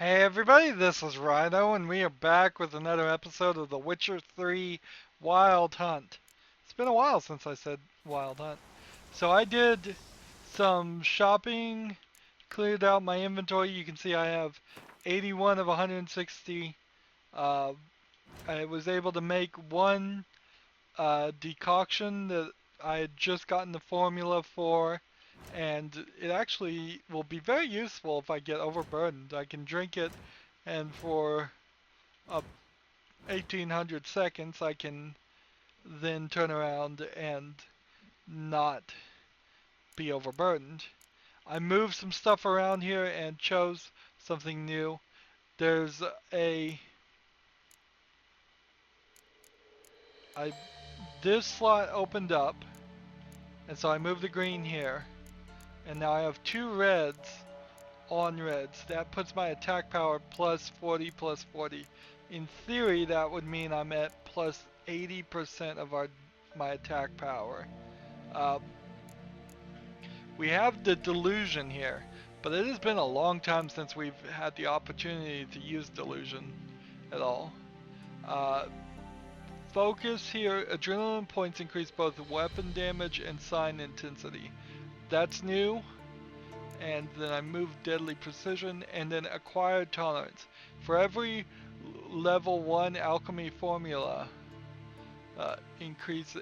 Hey everybody, this is Rydo, and we are back with another episode of The Witcher 3 Wild Hunt. It's been a while since I said Wild Hunt. So I did some shopping, cleared out my inventory. You can see I have 81 of 160. Uh, I was able to make one decoction that I had just gotten the formula for, and it actually will be very useful if I get overburdened. I can drink it, and for 1800 seconds, I can then turn around and not be overburdened. I moved some stuff around here and chose something new. There's a I this slot opened up, and so I moved the green here, and now I have two reds on reds. That puts my attack power plus 40 plus 40. In theory, that would mean I'm at plus 80% of my attack power. Uh, we have the delusion here, but it has been a long time since we've had the opportunity to use delusion at all. Uh, Focus here, adrenaline points increase both weapon damage and sign intensity. That's new. And then I move deadly precision, and then acquired tolerance. For every level 1 alchemy formula,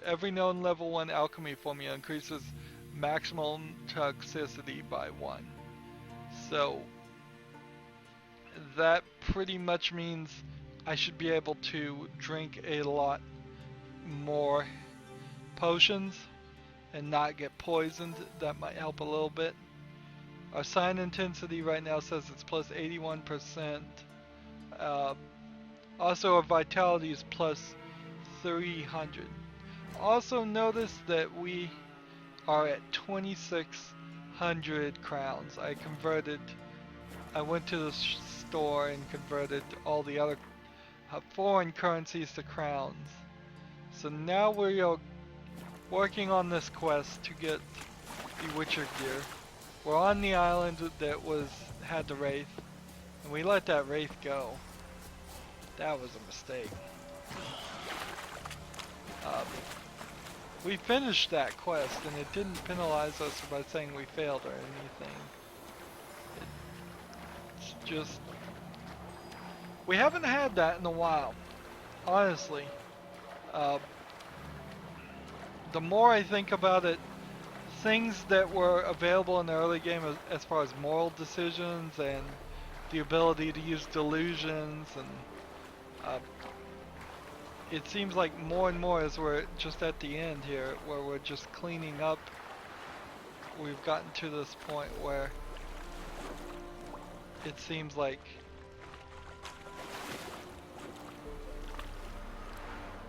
every known level 1 alchemy formula increases maximum toxicity by 1. So that pretty much means I should be able to drink a lot more potions and not get poisoned. That might help a little bit. Our sign intensity right now says it's plus 81%. Uh, Also, our vitality is plus 300. Also notice that we are at 2600 crowns. I went to the store and converted all the other foreign currencies to crowns. So now we are working on this quest to get the Witcher gear. We're on the island that had the wraith, and we let that wraith go. That was a mistake. We finished that quest, and it didn't penalize us by saying we failed or anything. It's just we haven't had that in a while, honestly. Uh, the more I think about it, things that were available in the early game as far as moral decisions and the ability to use delusions, and it seems like more and more as we're just at the end here where we're just cleaning up, we've gotten to this point where it seems like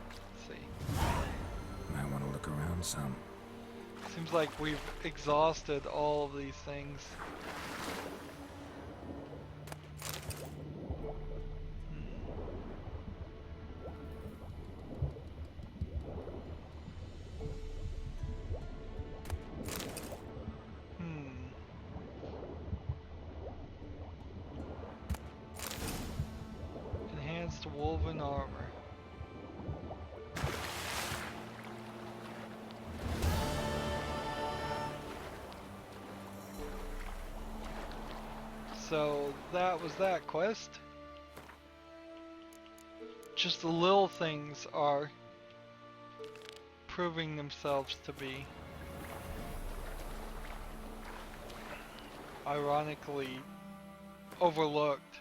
let's see. Might want to look around some. Seems like we've exhausted all of these things. Enhanced woven armor. So that was that quest. Just the little things are proving themselves to be ironically overlooked.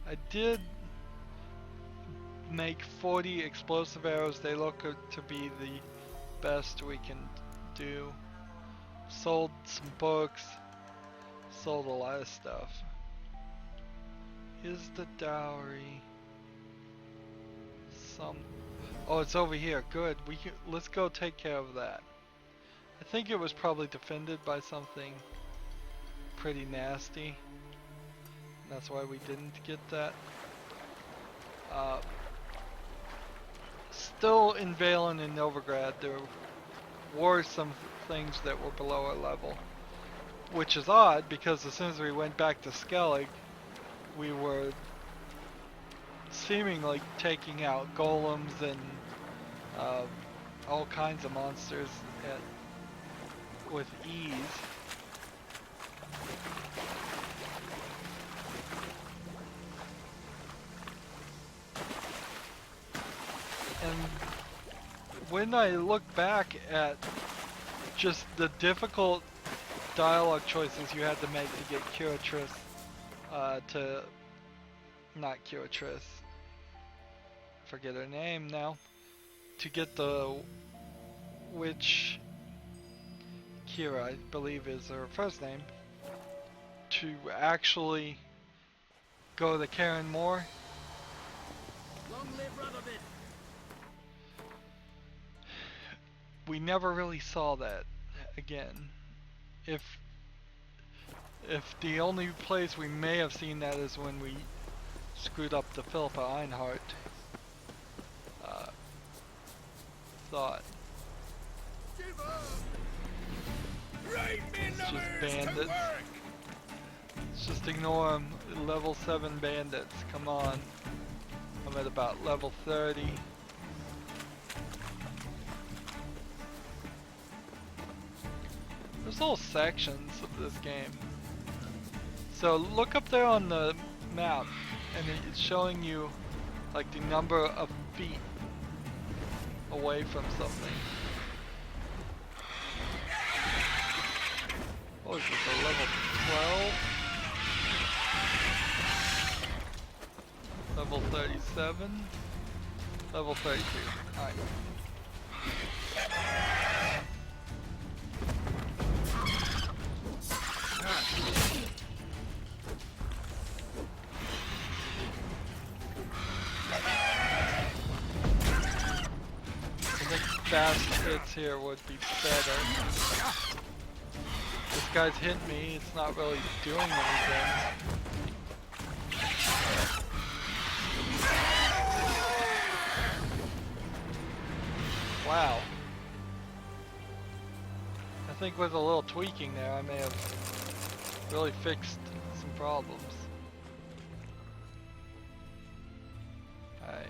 I did make 40 explosive arrows. They look to be the best we can do. Sold some books. Sold a lot of stuff. Is the dowry some? Oh, it's over here. Good. Let's go take care of that. I think it was probably defended by something pretty nasty. That's why we didn't get that. Still in Valen and Novigrad, there were some things that were below our level. Which is odd, because as soon as we went back to Skellig, we were seemingly taking out golems and uh, all kinds of monsters with ease. And when I look back at just the difficult dialogue choices you had to make to get Curatrice, not Curatrice, forget her name now, to get the witch, Kira, I believe is her first name, to actually go to Karen Moore. Long live Rydo. We never really saw that again. If the only place we may have seen that is when we screwed up the Philippa Einhart thought. It's just bandits. Let's just ignore them. Level 7 bandits, come on. I'm at about level 30. There's little sections of this game. So look up there on the map, and it's showing you like the number of feet away from something. What is this, a level 12? Level 37? Level 32. Alright. Fast hits here would be better. This guy's hit me, it's not really doing anything. Wow. I think with a little tweaking there, I may have really fixed some problems. Alright.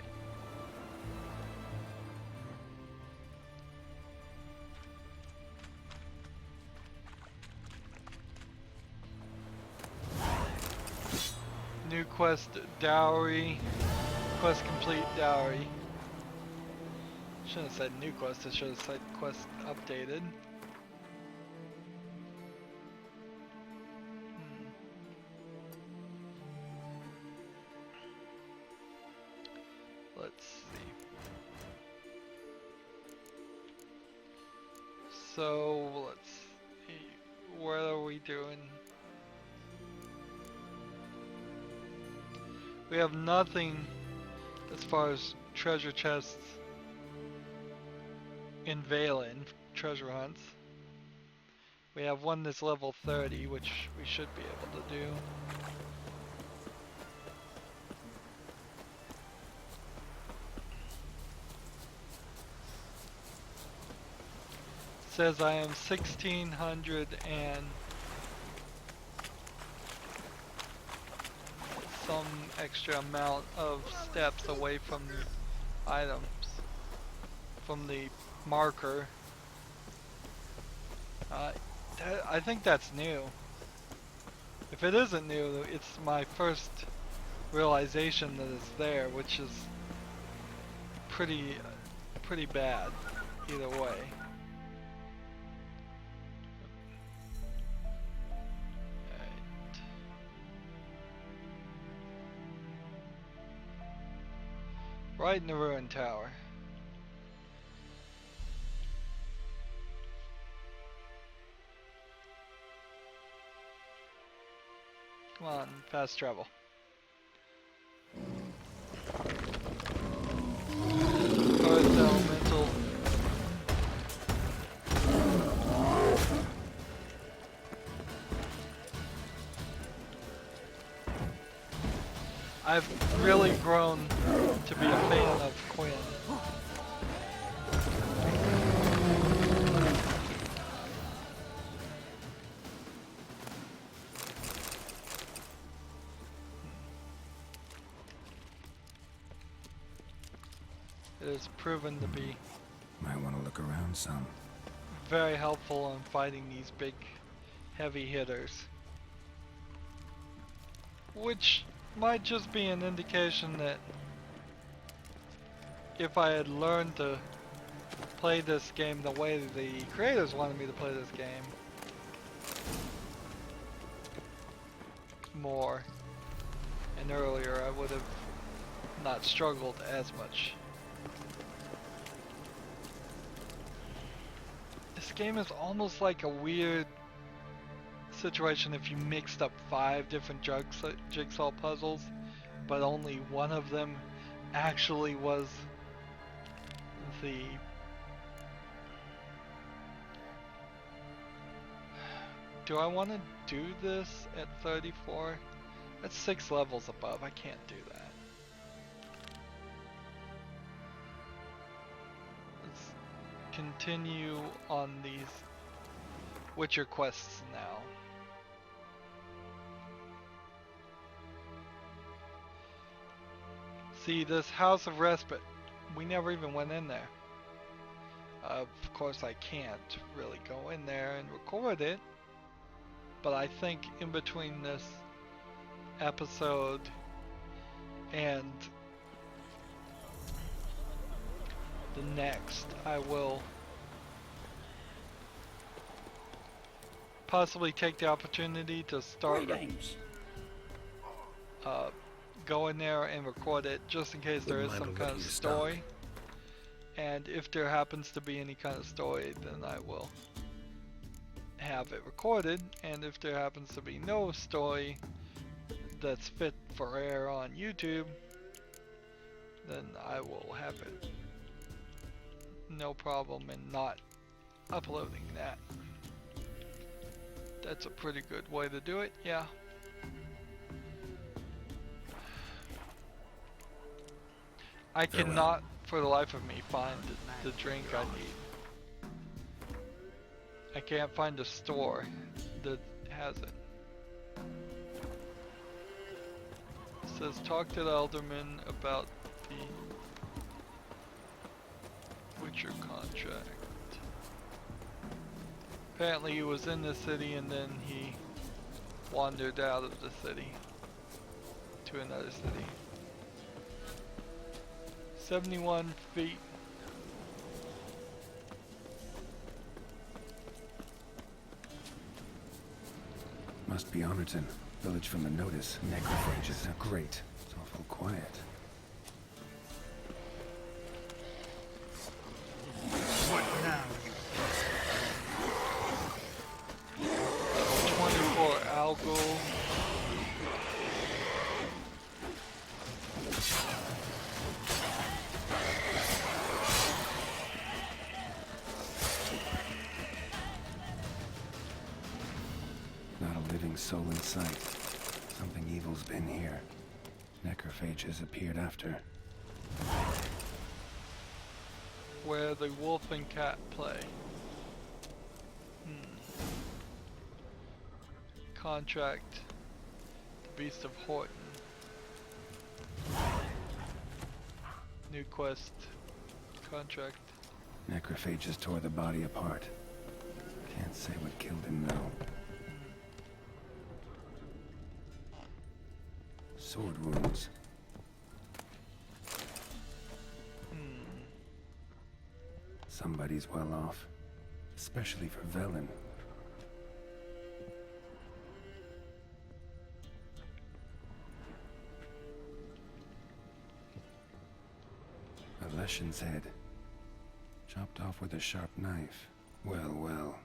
New quest dowry. Quest complete dowry. Shouldn't have said new quest, it should have said quest updated. Let's see. So let's see. What are we doing? We have nothing as far as treasure chests in Valen, treasure hunts. We have one that's level 30, which we should be able to do. It says I am 1600 and some extra amount of steps away from the items, from the marker. I think that's new. If it isn't new, it's my first realization that it's there, which is pretty bad either way. Right in the ruined tower. Come on, fast travel. Earth elemental. I've really grown to be a fan of Quinn. It has proven to be Might want to look around some. very helpful in fighting these big, heavy hitters. Which might just be an indication that if I had learned to play this game the way the creators wanted me to play this game more and earlier, I would have not struggled as much. This game is almost like a weird situation if you mixed up 5 different jigsaw puzzles, but only one of them actually was the Do I want to do this at 34? That's 6 levels above. I can't do that. Let's continue on these Witcher quests now. See, this House of Respite, we never even went in there. Of course I can't really go in there and record it, but I think in between this episode and the next, I will possibly take the opportunity to start go in there and record it just in case there is some kind of story. And if there happens to be any kind of story, then I will have it recorded, and if there happens to be no story that's fit for air on YouTube, then I will have it no problem in not uploading that. That's a pretty good way to do it, yeah. I cannot for the life of me find the drink I need. I can't find a store that has it. It says talk to the Elderman about the Witcher contract. Apparently he was in the city and then he wandered out of the city to another city. 71 feet. Must be Honorton. Village from the notice. Necrophages. Great. It's awful quiet. What now? 24 algal. Not a living soul in sight. Something evil's been here. Necrophages appeared after. Where the wolf and cat play. Contract. The Beast of Horton. New quest. Contract. Necrophages tore the body apart. Can't say what killed him though. Sword wounds. Somebody's well off. Especially for Velen. A Leshen's head. Chopped off with a sharp knife. Well, well.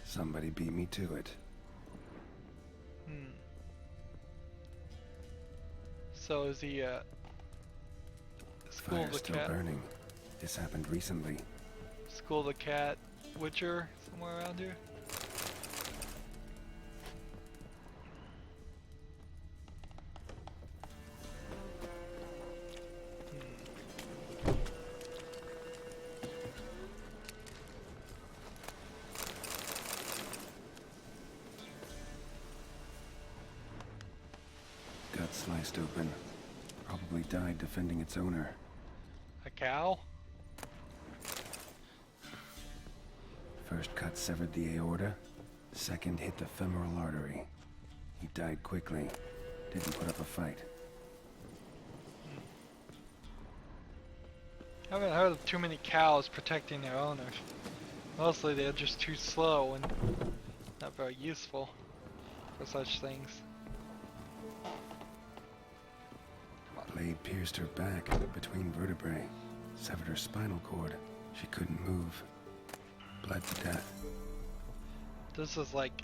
Somebody beat me to it. So is he School of Fire's the still Cat? burning. This happened recently. School of the Cat Witcher somewhere around here? Gut sliced open. Probably died defending its owner. A cow? First cut severed the aorta, second hit the femoral artery. He died quickly, didn't put up a fight. I haven't heard of too many cows protecting their owners. Mostly they're just too slow and not very useful for such things. Blade pierced her back between vertebrae, severed her spinal cord. She couldn't move. Bled to death. This is like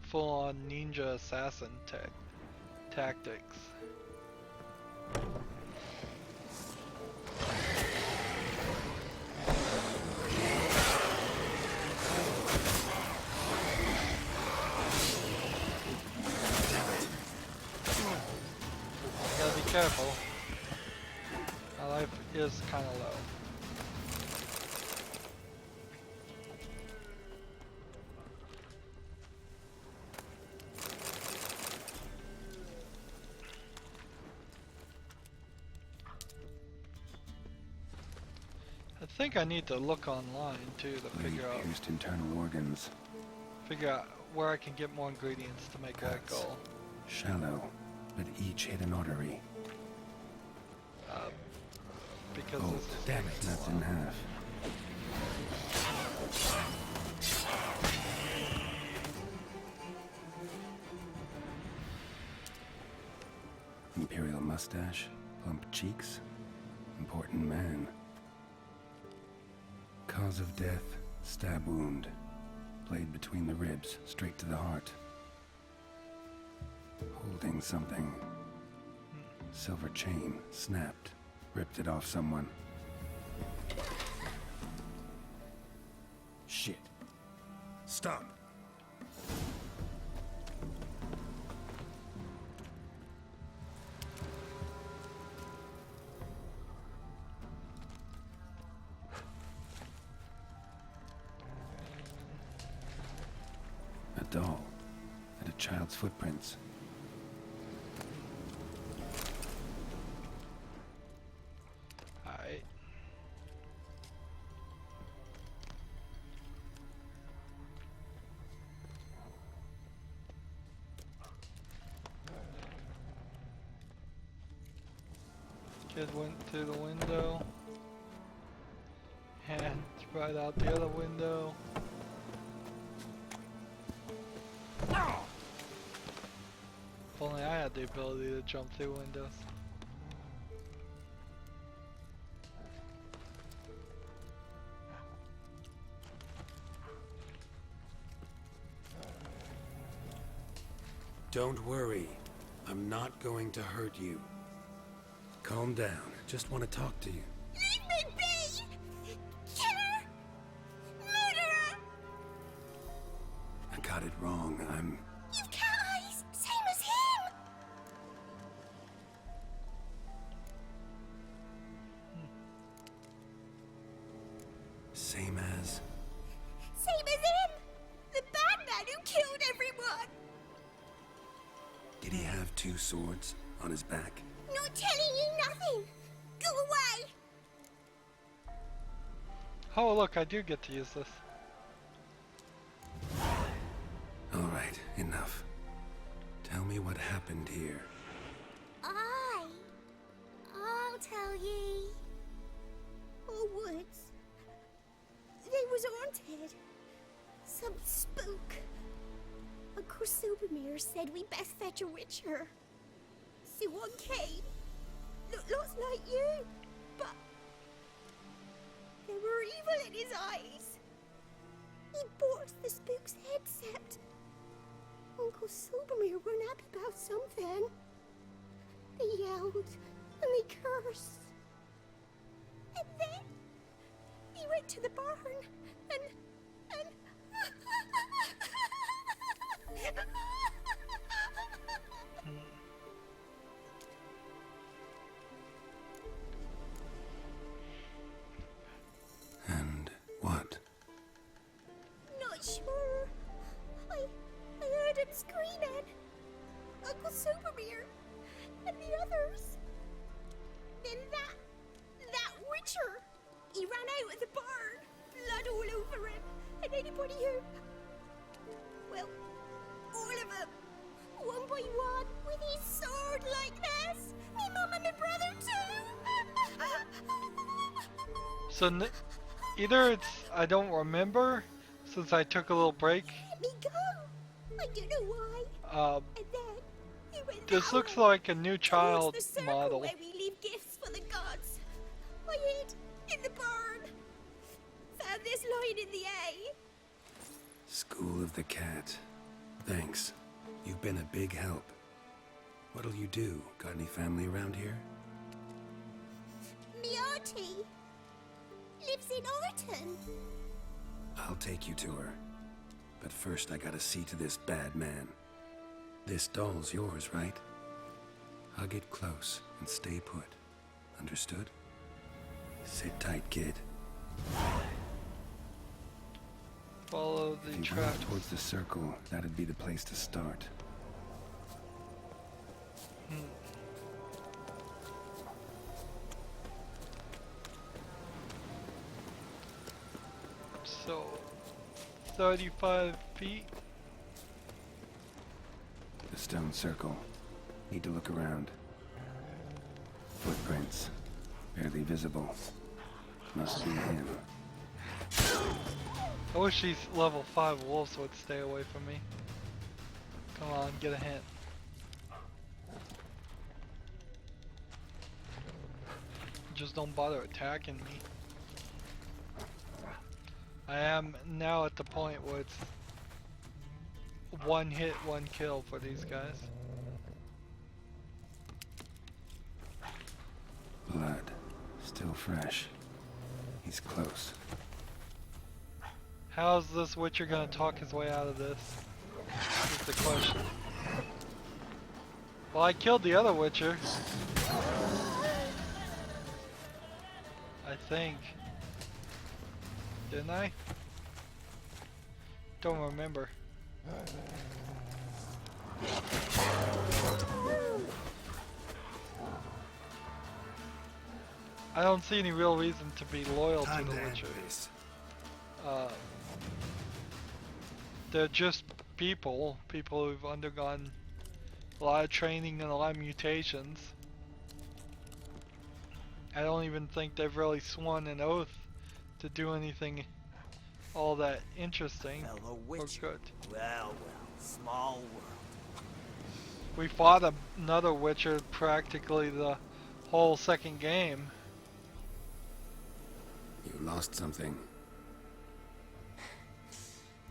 full-on ninja assassin tactics. Gotta be careful. My life is kind of low. I think I need to look online too to Blade figure pierced internal organs. out where I can get more ingredients to make that Cuts. goal. Shallow, but each hit an artery. Because Bolt, this is damn it, snapped in half. Imperial mustache, plump cheeks, important man. Cause of death, stab wound. Blade between the ribs, straight to the heart. Holding something. Silver chain, snapped. Ripped it off someone. Shit. Stop. A doll. And a child's footprints. Alright. Kid went through the window. And right out the other window. If only I had the ability to jump through windows. Don't worry. I'm not going to hurt you. Calm down. Just want to talk to you. Leave me be! Killer! Murderer! I got it wrong. You've cat eyes, same as him! Same as... Same as him! The bad man who killed everyone! Did he have two swords on his back? Not telling you nothing! Go away! Oh look, I do get to use this. All right, enough. Tell me what happened here. I'll tell ye. Our woods. They was haunted. Some spook. Uncle Silvermere said we best fetch a witcher. So one came. Looked like you, but there were evil in his eyes. He bought the spook's headset. Uncle Silvermere weren't happy about something. They yelled and they cursed. And then he went to the barn and And what? Not sure. I heard him screaming. Uncle Silvermere and the others. Then that witcher So either it's I don't remember since I took a little break. Let me go. I don't know why. And then he went This that looks way, like a new towards child the circle model. where we leave gifts for the gods. I hid in the barn. Found this line in the A. School of the Cat. Thanks. You've been a big help. What'll you do? Got any family around here? Me auntie lives in Orton. I'll take you to her. But first I gotta see to this bad man. This doll's yours, right? Hug it close and stay put. Understood? Sit tight, kid. Follow the If you tracks. walk towards the circle, that'd be the place to start. So, 35 feet. The stone circle. Need to look around. Footprints. Barely visible. Must be him. I wish these level 5 wolves would stay away from me. Come on, get a hint. Just don't bother attacking me. I am now at the point where it's one hit, one kill for these guys. Blood. Still fresh. He's close. How's this Witcher gonna talk his way out of this? Is the question. Well, I killed the other Witcher. I think. Didn't I? Don't remember. I don't see any real reason to be loyal to the Witcher. They're just people who've undergone a lot of training and a lot of mutations. I don't even think they've really sworn an oath to do anything all that interesting Fellow or Witcher. good. Well, small world. We fought another Witcher practically the whole second game. You lost something.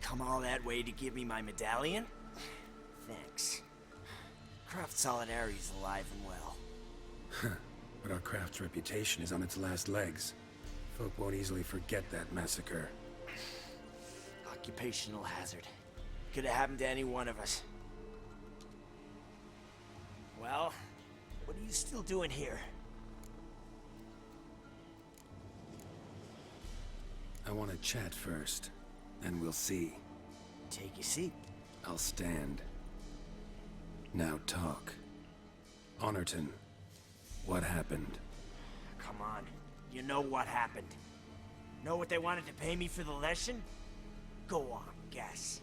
Come all that way to give me my medallion? Thanks. Craft Solidarity's alive and well. But our craft's reputation is on its last legs. Folk won't easily forget that massacre. Occupational hazard. Could have happened to any one of us. Well, what are you still doing here? I want to chat first, then we'll see. Take your seat. I'll stand. Now talk. Honorton, what happened? Come on. You know what happened. Know what they wanted to pay me for the lesson? Go on, guess.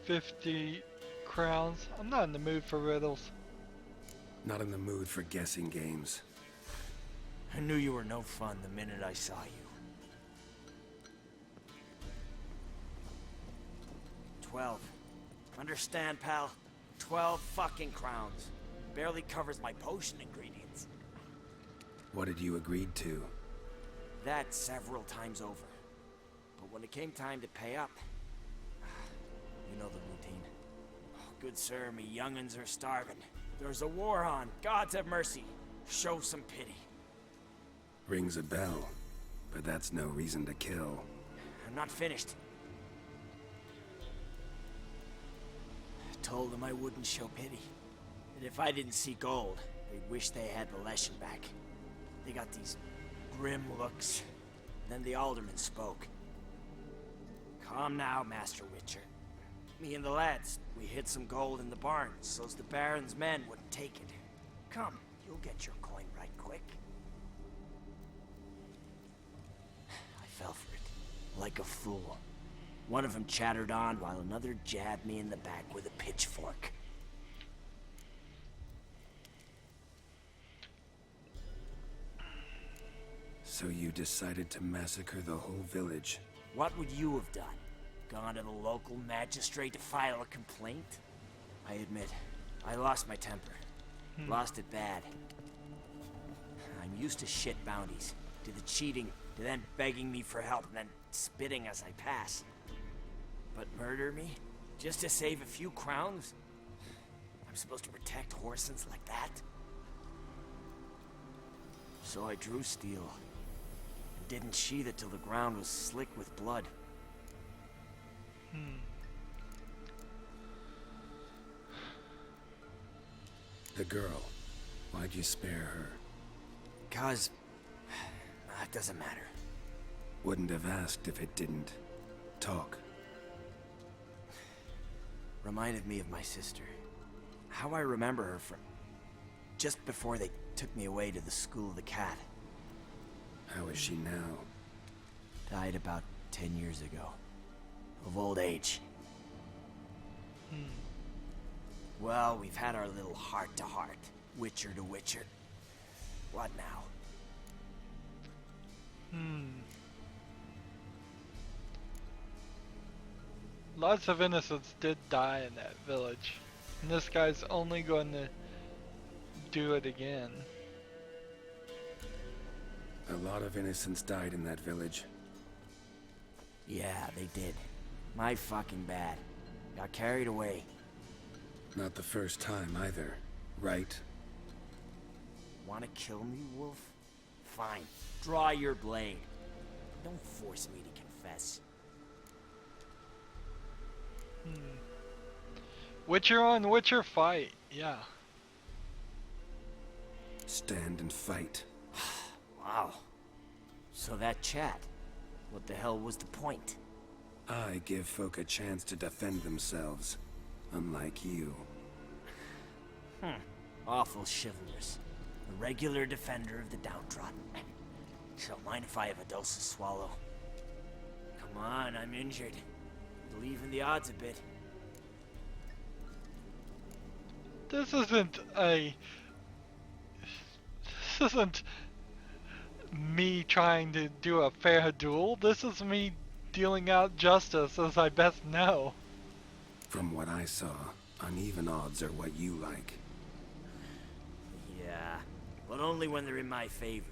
50 crowns. I'm not in the mood for riddles. Not in the mood for guessing games. I knew you were no fun the minute I saw you. 12. Understand, pal? 12 fucking crowns. Barely covers my potion ingredients. What had you agreed to? That several times over. But when it came time to pay up, you know the routine. Oh, good sir, me young'uns are starving. There's a war on. Gods have mercy. Show some pity. Rings a bell, but that's no reason to kill. I'm not finished. I told them I wouldn't show pity. That if I didn't see gold, they'd wish they had the lesson back. They got these grim looks. Then the alderman spoke. Calm now, Master Witcher. Me and the lads, we hid some gold in the barn, so's the Baron's men wouldn't take it. Come, you'll get your coin right quick. I fell for it, like a fool. One of them chattered on while another jabbed me in the back with a pitchfork. So you decided to massacre the whole village. What would you have done? Gone to the local magistrate to file a complaint? I admit, I lost my temper. Lost it bad. I'm used to shit bounties, to the cheating, to then begging me for help, and then spitting as I pass. But murder me? Just to save a few crowns? I'm supposed to protect Horsens like that? So I drew steel, and didn't sheathe it till the ground was slick with blood. The girl. Why'd you spare her? 'Cause... it doesn't matter. Wouldn't have asked if it didn't. Talk. Reminded me of my sister. How I remember her from... just before they took me away to the School of the Cat. How is she now? Died about 10 years ago. Of old age. Well, we've had our little heart-to-heart. Witcher to Witcher. What now? Lots of innocents did die in that village. And this guy's only going to do it again. A lot of innocents died in that village. Yeah, they did. My fucking bad. Got carried away. Not the first time either, right? Wanna kill me, Wolf? Fine. Draw your blade. Don't force me to confess. Witcher on Witcher fight, yeah. Stand and fight. Wow. So that chat, what the hell was the point? I give folk a chance to defend themselves, unlike you. Awful chivalrous. A regular defender of the downtrodden. So mind if I have a dose to swallow? Come on, I'm injured. Believe in the odds a bit. This isn't me trying to do a fair duel. This is me dealing out justice as I best know. From what I saw, uneven odds are what you like. Yeah, but only when they're in my favor.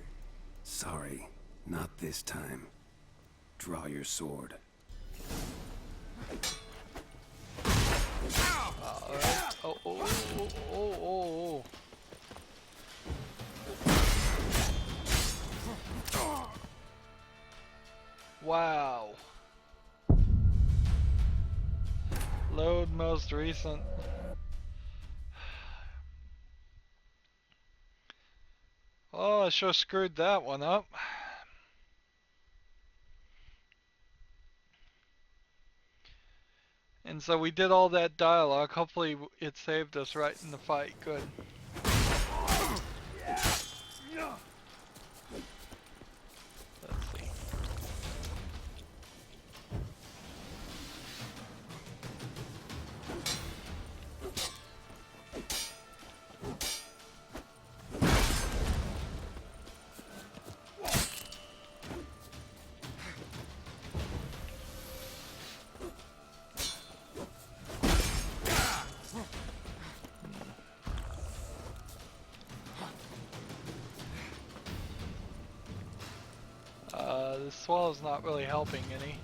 Sorry, not this time. Draw your sword. Alright. Oh. Wow. Load most recent. Oh, I sure screwed that one up. And so we did all that dialogue. Hopefully it saved us right in the fight. Good. Let's see. This swallow's not really helping any.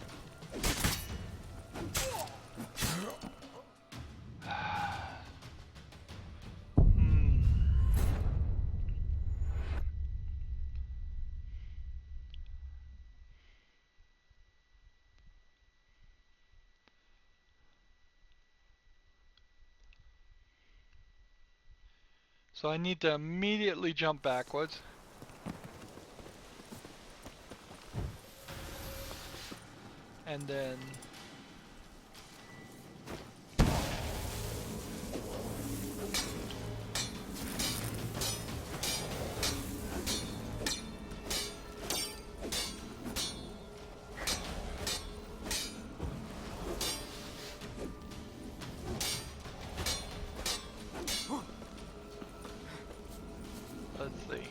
So I need to immediately jump backwards. And then let's see.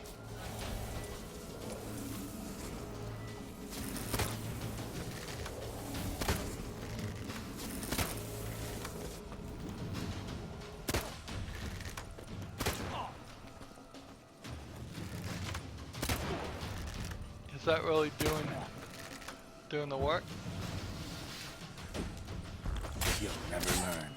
that really doing the work? You'll never learn.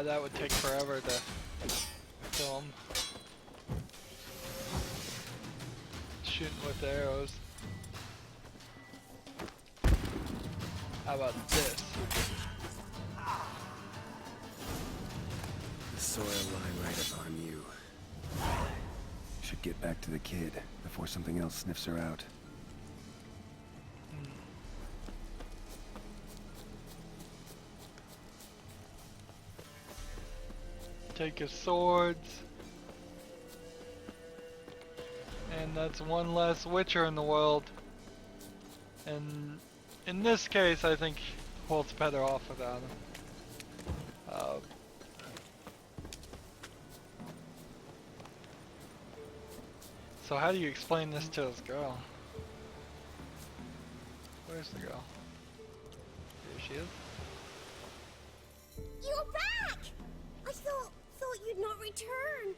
That would take forever to film. Shooting with arrows. How about this? The soil lie right upon you. Should get back to the kid before something else sniffs her out. Take his swords. And that's one less Witcher in the world. And in this case, I think Holt's better off without him. So how do you explain this to his girl? Where's the girl? Here she is. You're back! I thought you'd not return.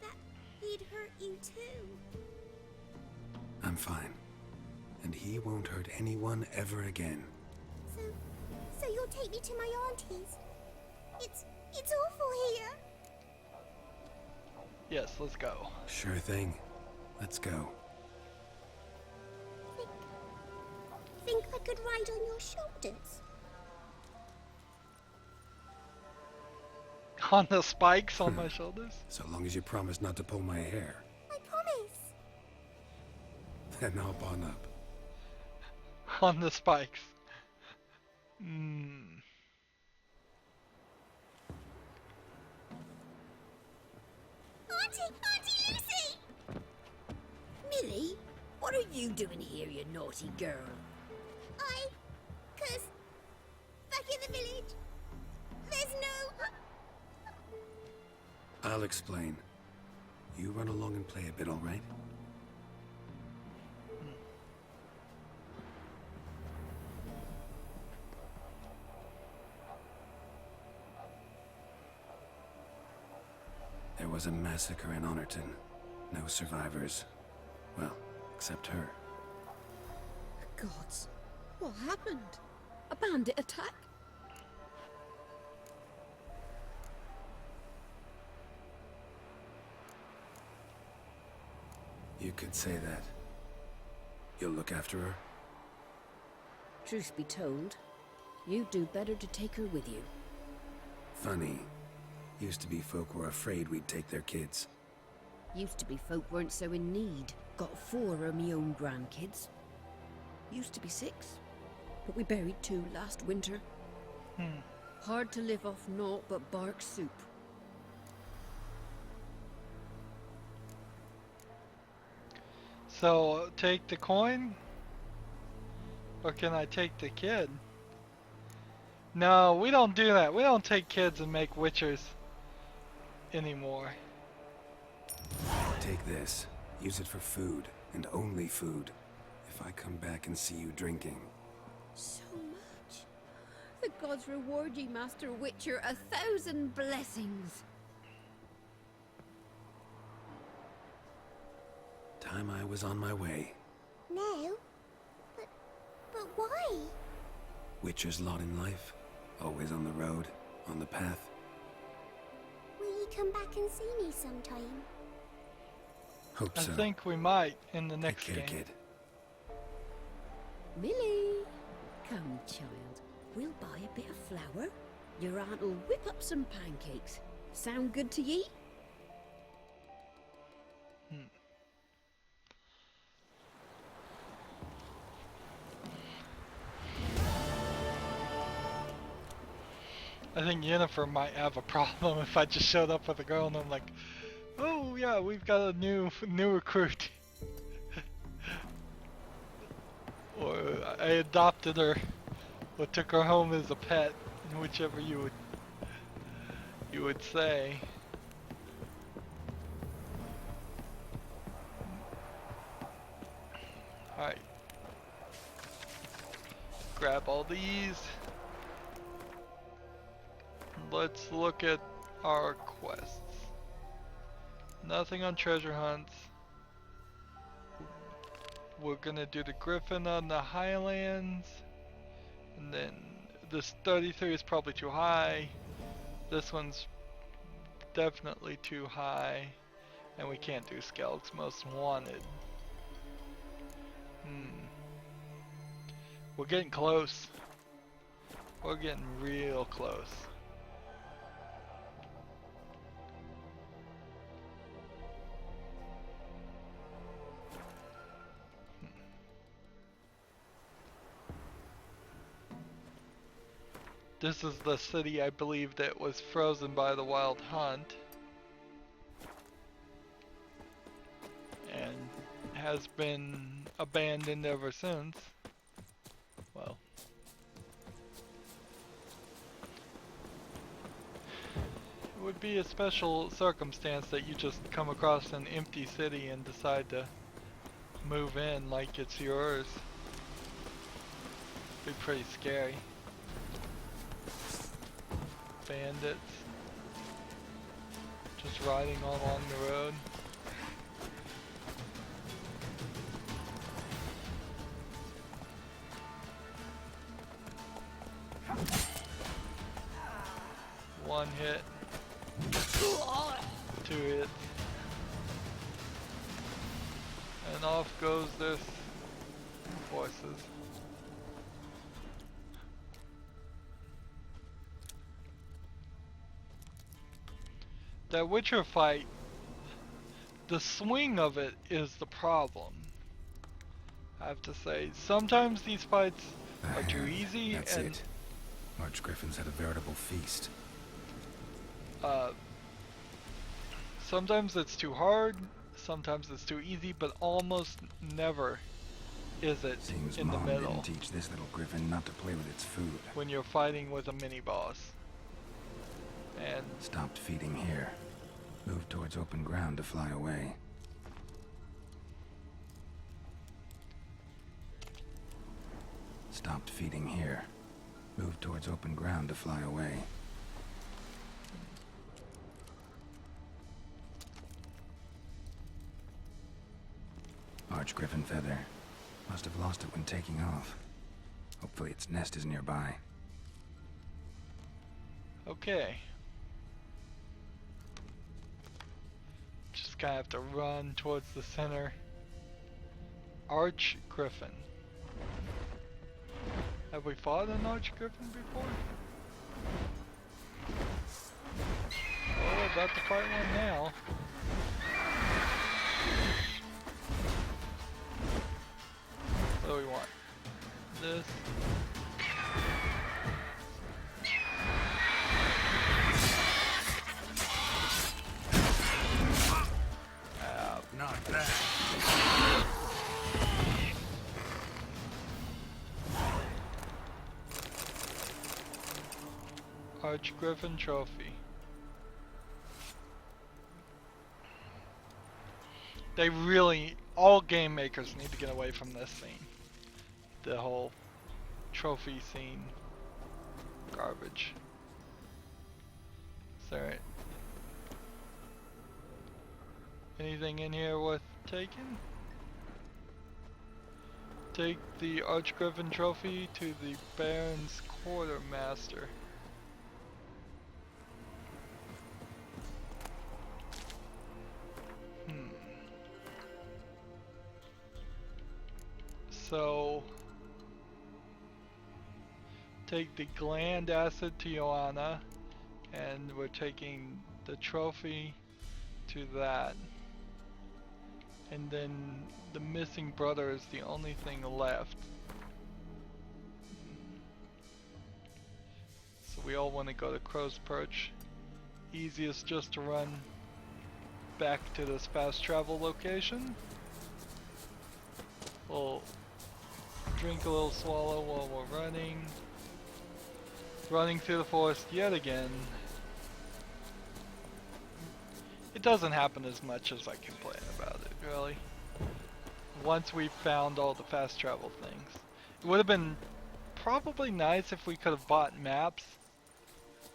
That he'd hurt you too. I'm fine. And he won't hurt anyone ever again. So you'll take me to my auntie's? It's awful here. Yes, let's go. Sure thing. Let's go. Think I could ride on your shoulders? On the spikes on my shoulders? So long as you promise not to pull my hair. I promise. Then hop on up. On the spikes. Auntie Lucy! Millie, what are you doing here, you naughty girl? Cause back in the village, there's no... I'll explain. You run along and play a bit, all right? There was a massacre in Honorton. No survivors. Well, except her. Gods, what happened? A bandit attack? You could say that. You'll look after her? Truth be told, you'd do better to take her with you. Funny. Used to be folk were afraid we'd take their kids. Used to be folk weren't so in need. Got 4 of me own grandkids. Used to be 6, but we buried 2 last winter. Hard to live off naught but bark soup. So, take the coin? Or can I take the kid? No, we don't do that. We don't take kids and make witchers anymore. Take this. Use it for food, and only food. If I come back and see you drinking. So much. The gods reward ye, Master Witcher, 1,000 blessings. Time I was on my way. No? But why? Witcher's lot in life. Always on the road, on the path. Will you come back and see me sometime? Hope I so. think we might in the next Take care, game. kid. Millie, come, child. We'll buy a bit of flour. Your aunt will whip up some pancakes. Sound good to ye? I think Yennefer might have a problem if I just showed up with a girl and I'm like, oh yeah, we've got a new recruit. Or I adopted her, or took her home as a pet, whichever you would say. grab all these. Let's look at our quests. Nothing on treasure hunts. We're gonna do the Griffin on the Highlands. And then this 33 is probably too high. This one's definitely too high. And we can't do Skelk's Most Wanted. We're getting close. We're getting real close. This is the city, I believe, that was frozen by the Wild Hunt. And has been abandoned ever since. Well. It would be a special circumstance that you just come across an empty city and decide to move in like it's yours. Be pretty scary. Bandits just riding along the road. One hit, 2 hits, and off goes this forces. That Witcher fight, the swing of it is the problem. I have to say, sometimes these fights are too easy. That's and it. Archgriffins had a veritable feast. Sometimes it's too hard, sometimes it's too easy, but almost never is it Seems in the Mom middle didn't teach this little griffin not to play with its food. when you're fighting with a mini boss. And Stopped feeding here. Moved towards open ground to fly away. Stopped feeding here. Moved towards open ground to fly away. Archgriffin feather. Must have lost it when taking off. Hopefully its nest is nearby. okay. Just kind of have to run towards the center. Archgriffin. Have we fought an Archgriffin before? Oh, we're about to fight one now. What do we want? This. Not that. Archgriffin trophy. They really, all game makers need to get away from this scene. The whole trophy scene. Garbage. Is there anything in here worth taking? Take the Archgriffin trophy to the Baron's quartermaster. So, take the gland acid to Joanna, and we're taking the trophy to that. And then the missing brother is the only thing left. So we all want to go to Crow's Perch. Easiest just to run back to this fast travel location. We'll drink a little swallow while we're running. Running through the forest yet again. It doesn't happen as much as I complain about it, really. Once we found all the fast travel things. It would have been probably nice if we could have bought maps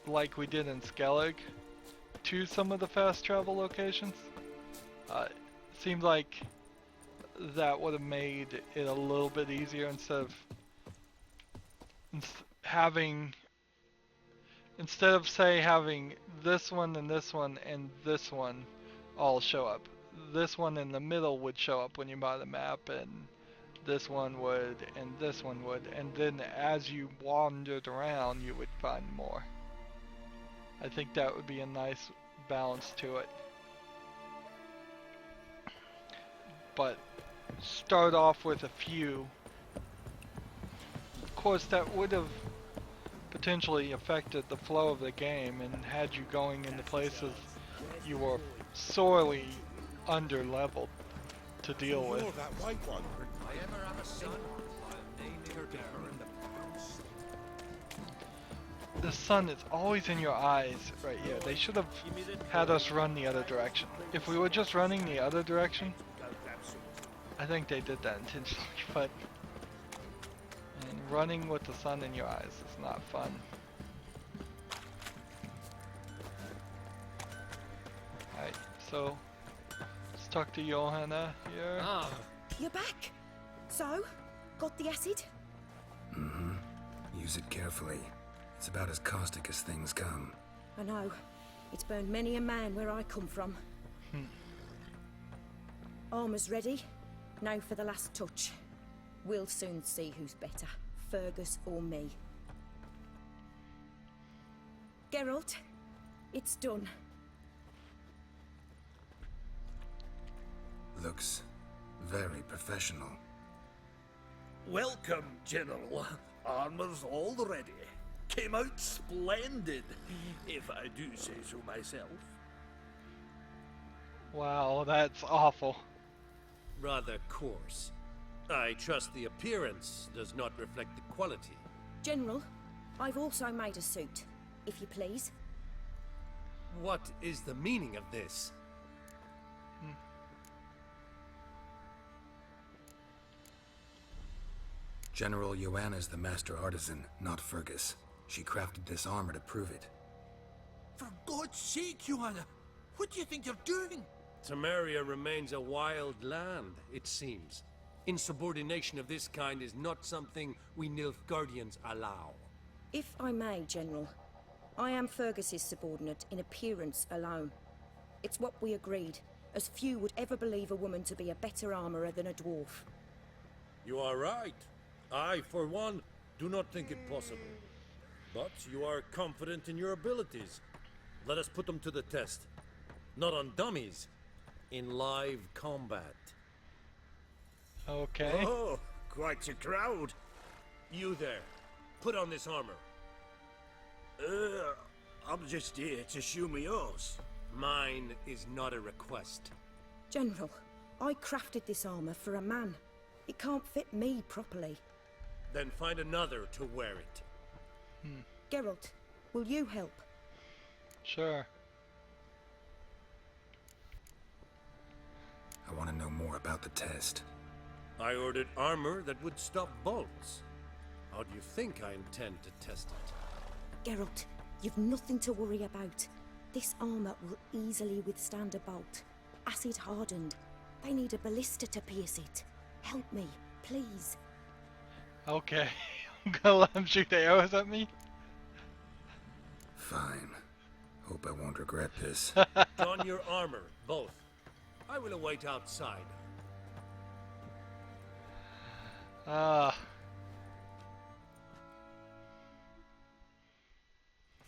like we did in Skellig to some of the fast travel locations. Seems like that would have made it a little bit easier instead of having, instead of say having this one and this one and this one all show up. This one in the middle would show up when you buy the map, and this one would, and this one would, and then as you wandered around you would find more. I think that would be a nice balance to it. But start off with a few. Of course, that would have potentially affected the flow of the game and had you going into places you were sorely under leveled to deal with. You're that white one. If I ever have a son, I'll name her to burn the The sun is always in your eyes right here. They should have had us run the other direction. If we were just running the other direction, I think they did that intentionally, but running with the sun in your eyes is not fun. Alright, so let's talk to Johanna here. Ah, You're back. So, got the acid? Mm-hmm. Use it carefully. It's about as caustic as things come. I know. It's burned many a man where I come from. Armor's ready. Now for the last touch. We'll soon see who's better, Fergus or me. Geralt, it's done. Looks very professional. Welcome, General. Armor's all ready. Came out splendid, if I do say so myself. Wow, that's awful. rather coarse. I trust the appearance does not reflect the quality. General, I've also made a suit, if you please. What is the meaning of this? General Joanna's the master artisan, not Fergus. She crafted this armor to prove it. For God's sake, Joanna, what do you think you're doing? Temeria remains a wild land, it seems. Insubordination of this kind is not something we Nilfgaardians allow. If I may, General, I am Fergus's subordinate in appearance alone. It's what we agreed, as few would ever believe a woman to be a better armorer than a dwarf. You are right. I, for one, do not think it possible. But you are confident in your abilities. Let us put them to the test. Not on dummies, in live combat. Okay. Oh, quite a crowd. You there, put on this armor. I'm just here to show me yours. Mine is not a request. General, I crafted this armor for a man. It can't fit me properly. Then find another to wear it. Geralt, will you help? Sure. I want to know more about the test. I ordered armor that would stop bolts. How do you think I intend to test it? Geralt, you've nothing to worry about. This armor will easily withstand a bolt. Acid hardened. They need a ballista to pierce it. Help me, please. Okay. I'm gonna let him shoot arrows at me. Fine. Hope I won't regret this. Don your armor, both. I will await outside. Ah.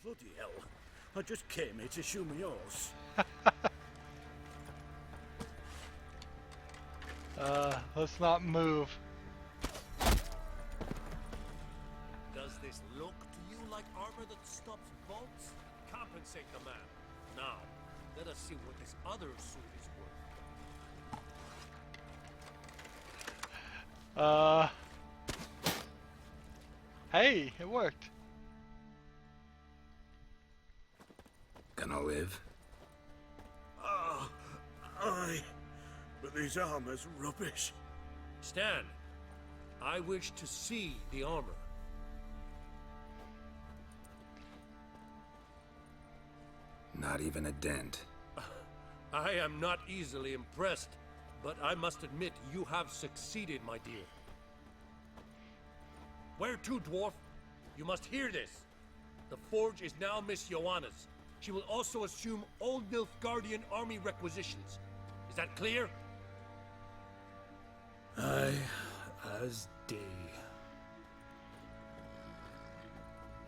Bloody hell. I just came here to show me yours. Let's not move. Does this look to you like armor that stops bolts? Compensate the man. Now, let us see what this other suit is worth. Hey, it worked. Gonna live? Aye. But this armor's rubbish. Stan, I wish to see the armor. not even a dent. I am not easily impressed, but I must admit you have succeeded, my dear. Where to, dwarf? You must hear this. The forge is now Miss Joanna's. She will also assume all Nilfgaardian army requisitions. Is that clear? Aye, as day.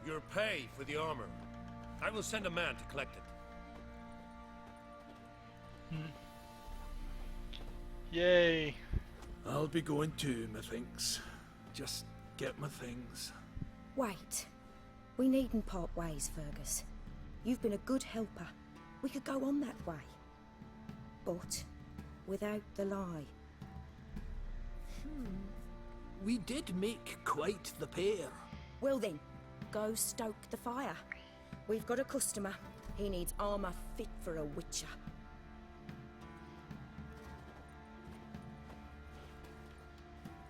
Your pay for the armor. I will send a man to collect it. Yay. I'll be going too, methinks. Just get my things. Wait. We needn't part ways, Fergus. You've been a good helper. We could go on that way. But without the lie. We did make quite the pair. Well then, go stoke the fire. We've got a customer. He needs armor fit for a witcher.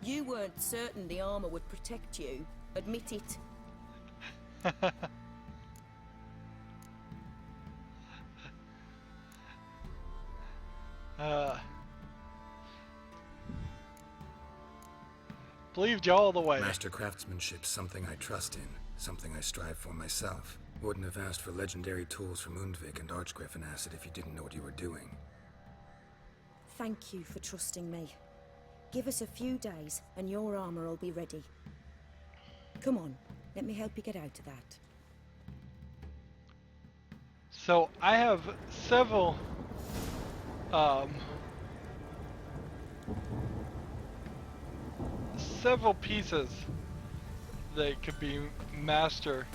You weren't certain the armor would protect you. Admit it. Believed you all the way. Master craftsmanship's something I trust in, something I strive for myself. Wouldn't have asked for legendary tools from Undvik and Archgriffin acid if you didn't know what you were doing. Thank you for trusting me. Give us a few days and your armor will be ready. Come on, let me help you get out of that. So I have several several pieces that could be master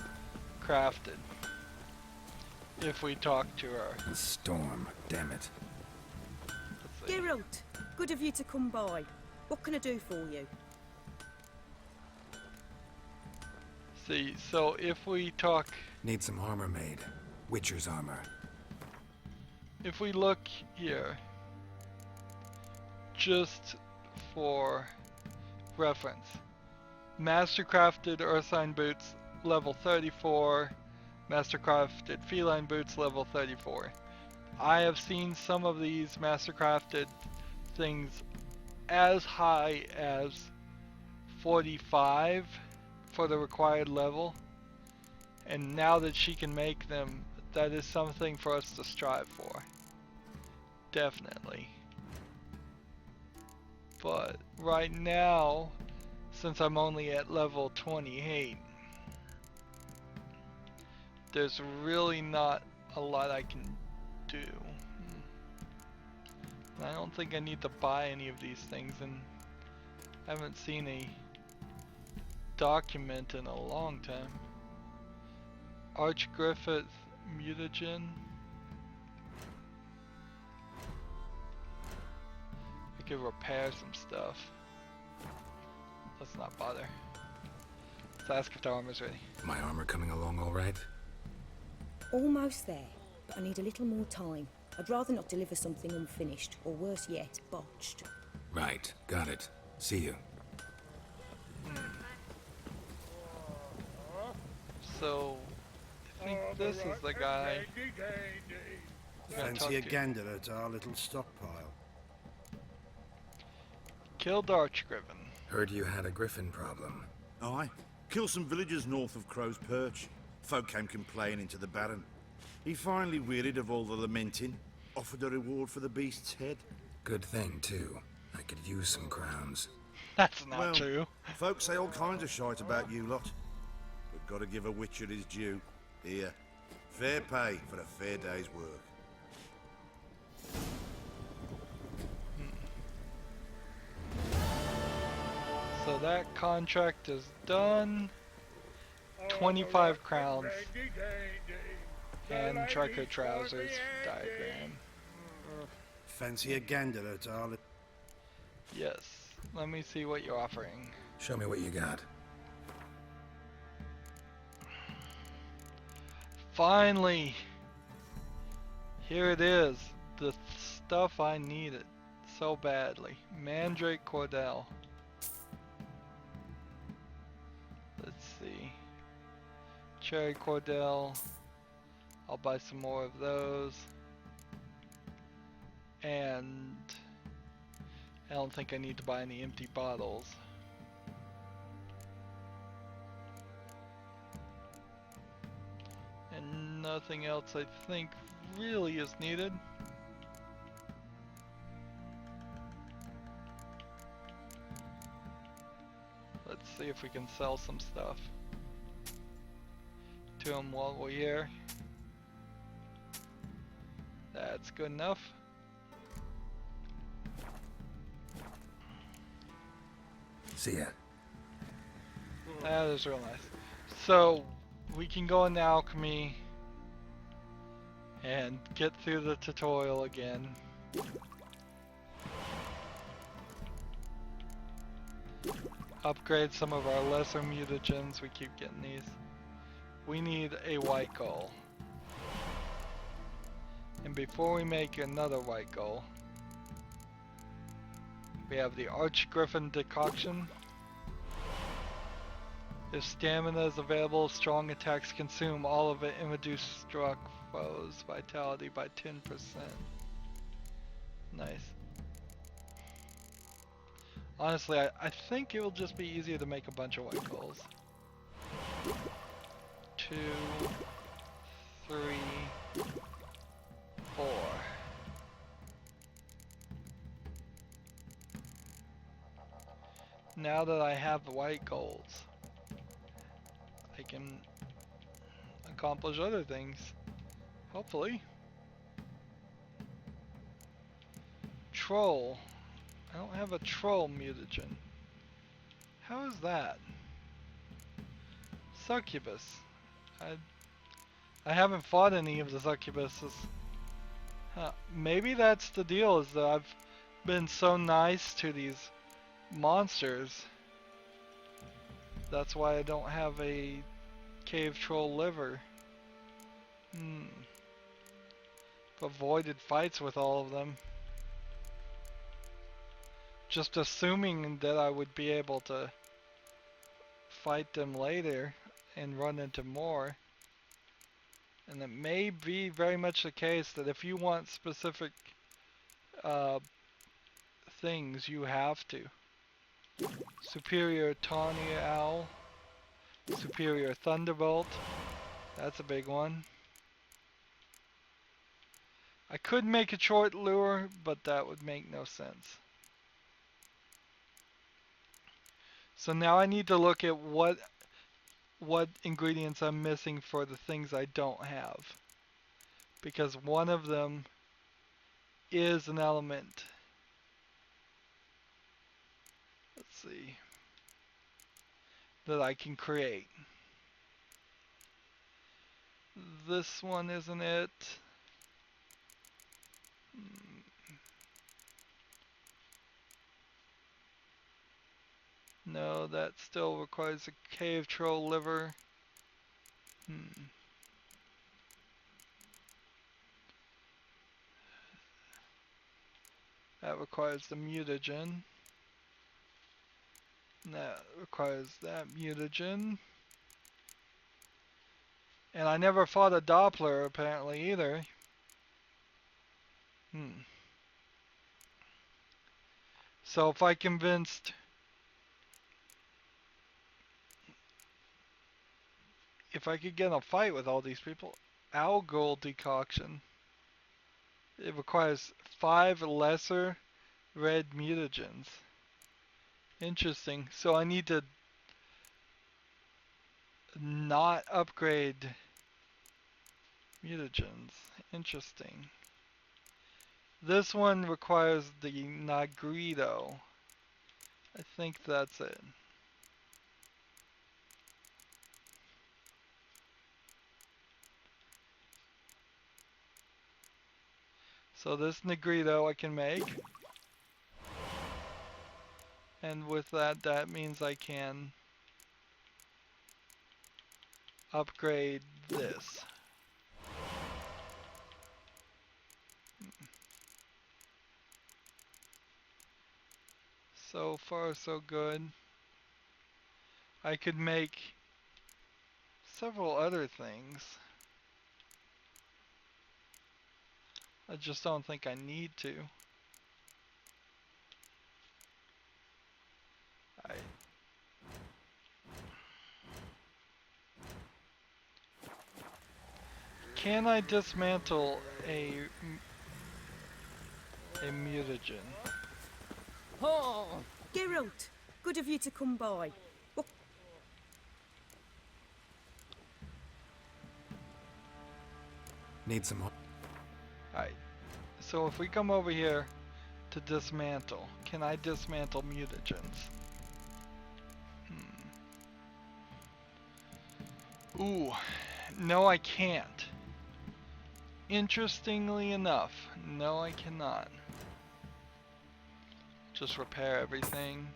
crafted if we talk to her. The storm, damn it. Let's see. Geralt, good of you to come by. What can I do for you? See, so if we talk, Need some armor made. Witcher's armor. if we look here, just for reference, mastercrafted Ursine boots level 34, mastercrafted feline boots level 34. I have seen some of these mastercrafted things as high as 45 for the required level, and now that she can make them, that is something for us to strive for. Definitely. But right now, since I'm only at level 28, there's really not a lot I can do. I don't think I need to buy any of these things, and I haven't seen a document in a long time. Archgriffith mutagen. I could repair some stuff. Let's not bother. Let's ask if the armor's ready. My armor coming along all right? Almost there, but I need a little more time. I'd rather not deliver something unfinished, or worse yet, botched. Right, got it. See you. So, I think this is the guy. we're gonna talk Fancy a to. gander at our little stockpile. Killed Archgriffin. Heard you had a griffin problem. Aye. Killed some villagers north of Crow's Perch. Folk came complaining to the Baron. He finally wearied of all the lamenting, offered a reward for the beast's head. Good thing, too. I could use some crowns. That's not Well, true. Folk say all kinds of shite about you lot. But gotta give a witcher his due. Here, fair pay for a fair day's work. So that contract is done. 25 crowns. And Trico trousers diagram. Fancy a gander at our little... Yes. Let me see what you're offering. Show me what you got. Finally! Here it is. The stuff I needed so badly. Mandrake Cordell. Let's see. Cherry Cordell. I'll buy some more of those. And I don't think I need to buy any empty bottles. And nothing else I think really is needed. Let's see if we can sell some stuff to him while we're here. That's good enough. See ya. That is real nice. So we can go into alchemy and get through the tutorial again. Upgrade some of our lesser mutagens. We keep getting these. We need a white gull. And before we make another white gull, we have the Arch Griffin decoction. If stamina is available, strong attacks consume all of it and reduce struck foes' vitality by 10%. Nice. Honestly, I think it will just be easier to make a bunch of white gulls. 2, 3, 4. Now that I have the white golds, I can accomplish other things. Hopefully. Troll. I don't have a troll mutagen. How is that? Succubus. I haven't fought any of the succubuses. Huh. Maybe that's the deal, is that I've been so nice to these monsters. That's why I don't have a cave troll liver. I've avoided fights with all of them. Just assuming that I would be able to fight them later and run into more. And it may be very much the case that if you want specific things, you have to. Superior Tawny Owl. Superior Thunderbolt. That's a big one. I could make a short lure, but that would make no sense. So now I need to look at what ingredients I'm missing for the things I don't have. Because one of them is an element. Let's see. That I can create. This one isn't it. No, that still requires a cave troll liver. That requires the mutagen. That requires that mutagen. And I never fought a Doppler apparently either. So if I convinced if I could get in a fight with all these people, Algol decoction. It requires 5 lesser red mutagens. Interesting. So I need to not upgrade mutagens. Interesting. This one requires the Nagrido. I think that's it. So this Negrito I can make. And with that, that means I can upgrade this. So far, so good. I could make several other things. I just don't think I need to. Can I dismantle a mutagen? Oh, Geralt, good of you to come by. What? Need some more. Alright, so if we come over here to dismantle, can I dismantle mutagens? Ooh, no I can't. Interestingly enough, no I cannot. Just repair everything.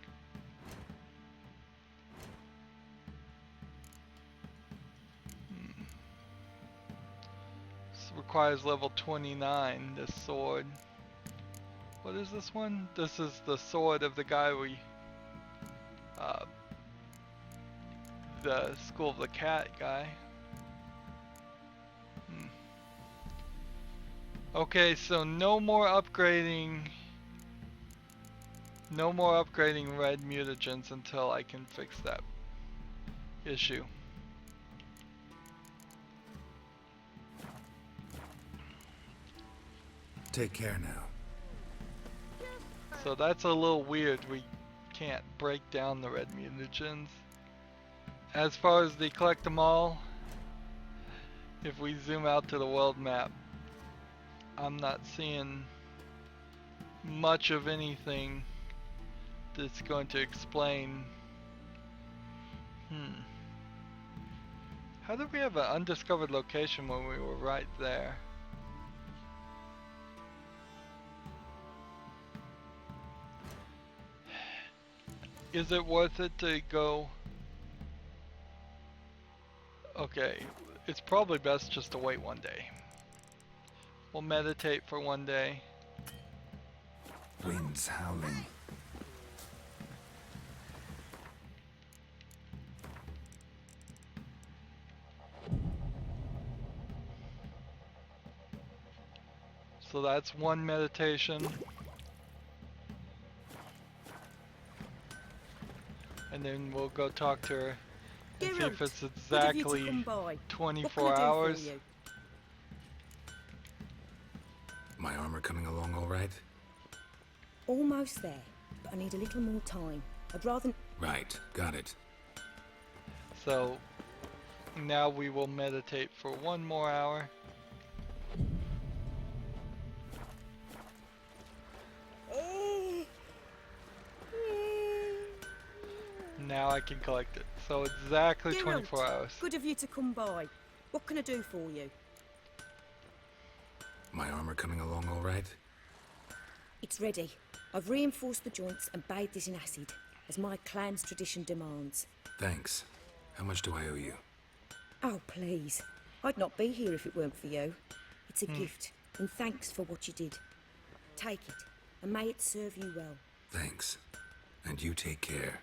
This requires level 29, this sword. What is this one? This is the sword of the guy the School of the Cat guy. Okay, so no more upgrading red mutagens until I can fix that issue. Take care now. So that's a little weird. We can't break down the red mutagens. As far as the collect them all, if we zoom out to the world map, I'm not seeing much of anything that's going to explain. How did we have an undiscovered location when we were right there? Is it worth it to go? Okay, it's probably best just to wait one day. We'll meditate for one day. Winds howling. So that's one meditation. And then we'll go talk to her and see if it's exactly 24 hours. My armor coming along all right? Almost there, but I need a little more time. I'd rather... Right, got it. So now we will meditate for 1 more hour. Now I can collect it. So exactly 24 hours. Good of you to come by. What can I do for you? My armor coming along all right? It's ready. I've reinforced the joints and bathed it in acid, as my clan's tradition demands. Thanks. How much do I owe you? Oh, please. I'd not be here if it weren't for you. It's a gift, and thanks for what you did. Take it, and may it serve you well. Thanks. And you take care.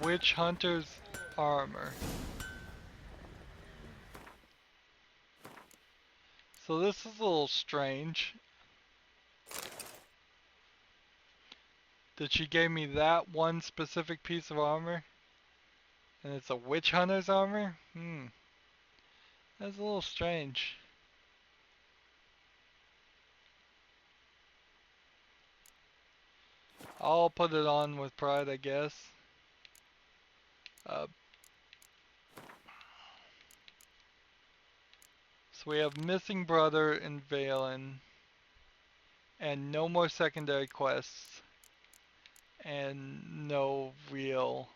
Witch Hunter's armor. So this is a little strange. That she gave me that one specific piece of armor. And it's a witch hunter's armor? That's a little strange. I'll put it on with pride, I guess. So we have missing brother in Valen, and no more secondary quests, and no real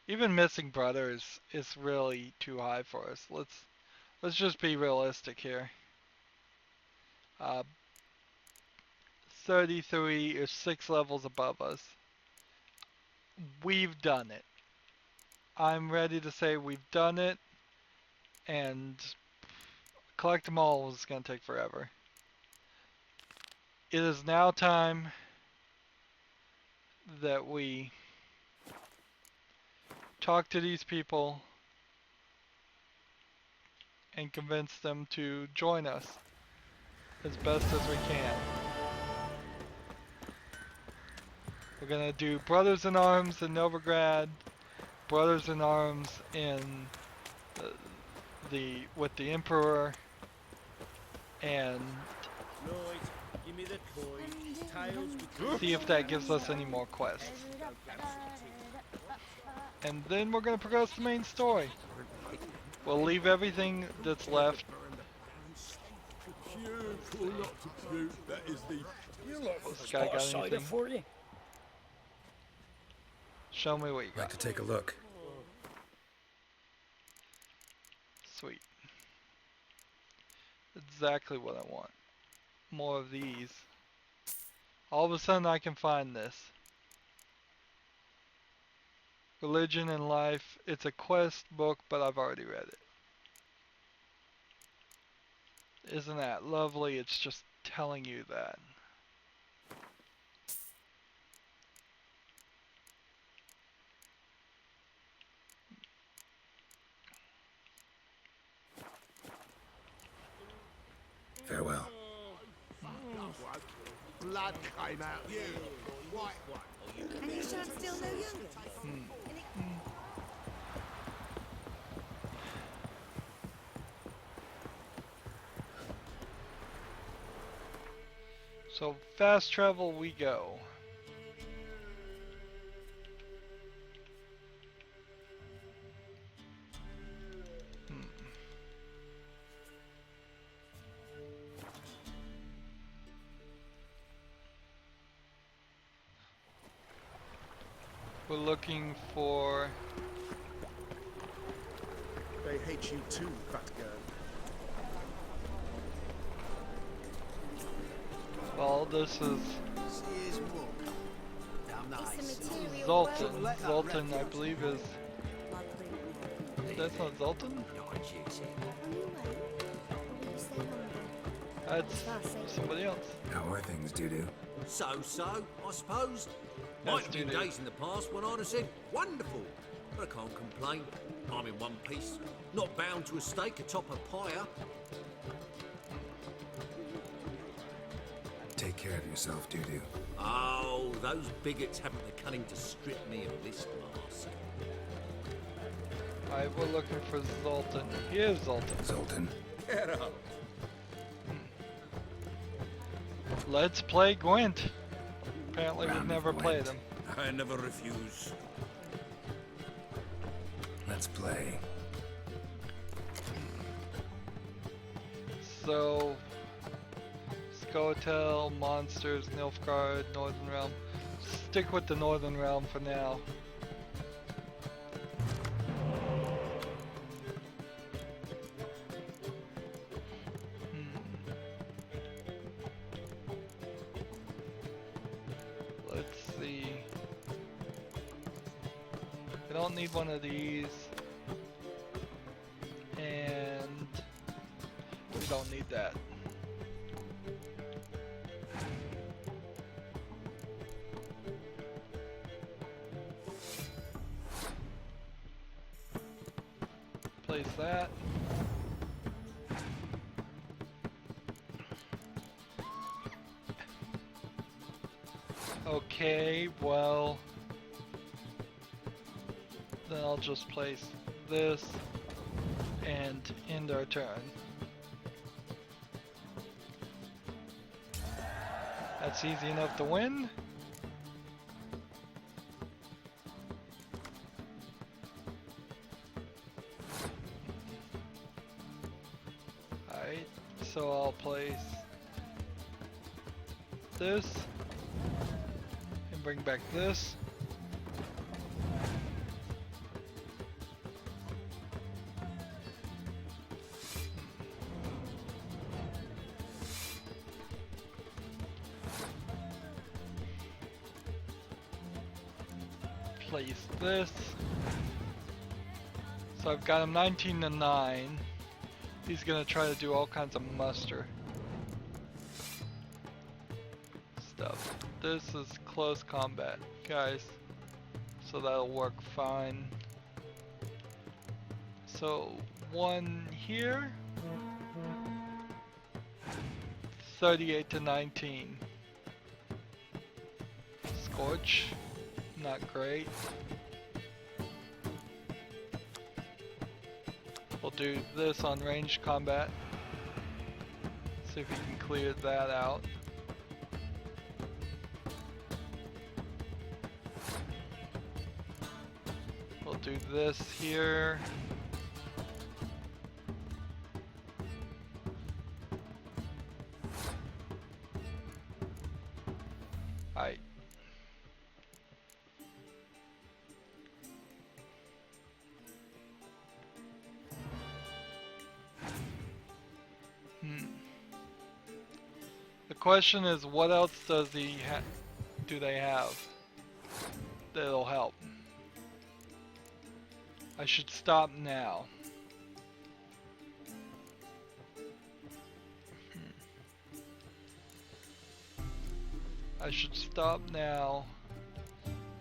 even missing brother is really too high for us. Let's just be realistic here. 33 is 6 levels above us. We've done it. I'm ready to say we've done it, and collect them all is going to take forever. It is now time that we talk to these people and convince them to join us as best as we can. We're gonna do Brothers in Arms in Novigrad, Brothers in Arms in with the Emperor, and Lloyd, give me the toy. Tails see if that gives us any more quests. And then we're gonna progress the main story. We'll leave everything that's left. This guy got anything? For you. Show me what you I'd like got. to take a look. Sweet. Exactly what I want. More of these. All of a sudden I can find this. Religion and Life. It's a quest book, but I've already read it. Isn't that lovely? It's just telling you that. Farewell. Blood came out you. White one. And you shan't still no younger. So fast travel we go. We're looking for... They hate you too, fat girl. Well, this is She is wool. Damn nice. Zoltan. Zoltan, I believe, is... That's not Zoltan? That's somebody else. How are things, Dudu? So, I suppose. That's Might have been doo-doo. days in the past when I'd have said, wonderful. But I can't complain. I'm in one piece. Not bound to a stake atop a pyre. Take care of yourself, Dudu. Oh, those bigots haven't the cunning to strip me of this mask. Alright, we're looking for Zoltan. Here's Zoltan. Zoltan. Get up. Let's play Gwent. Apparently we've Round of never played Gwent. him. I never refuse. Let's play. So, Scotel, Monsters, Nilfgaard, Northern Realm. Stick with the Northern Realm for now. Let's see. I don't need one of these. And we don't need that. Place that. Okay, well, then I'll just place this and end our turn. That's easy enough to win. Alright, so I'll place this and bring back this. Place this. So I've got him 19 to 9. He's gonna try to do all kinds of muster stuff. This is close combat, guys. So that'll work fine. So one here. 38 to 19. Scorch, not great. We'll do this on ranged combat. See if we can clear that out. We'll do this here. Alright. The question is, what else does do they have that'll help? I should stop now. I should stop now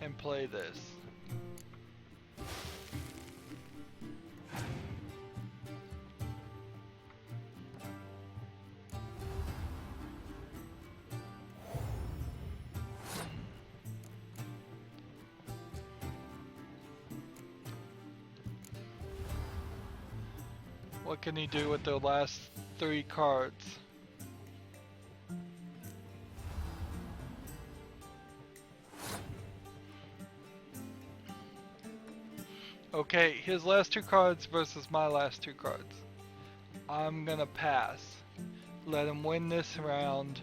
and play this. What can he do with the last 3 cards? Okay, his last 2 cards versus my last 2 cards. I'm gonna pass. Let him win this round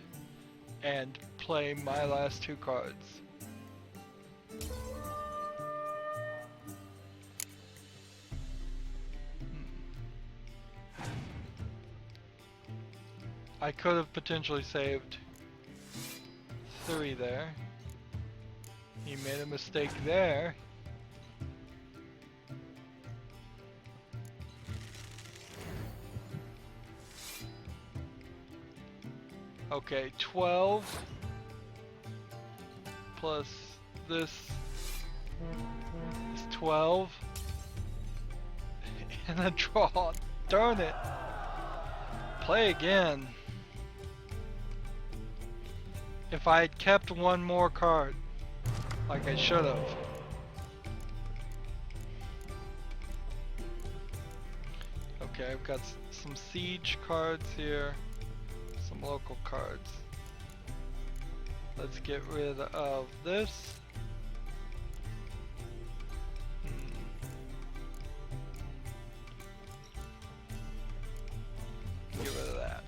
and play my last 2 cards. I could have potentially saved 3 there. He made a mistake there. Okay, 12 plus this is 12 and a draw. Darn it. Play again. If I had kept 1 more card, like I should have. Okay, I've got some siege cards here, some local cards. Let's get rid of this. Get rid of that.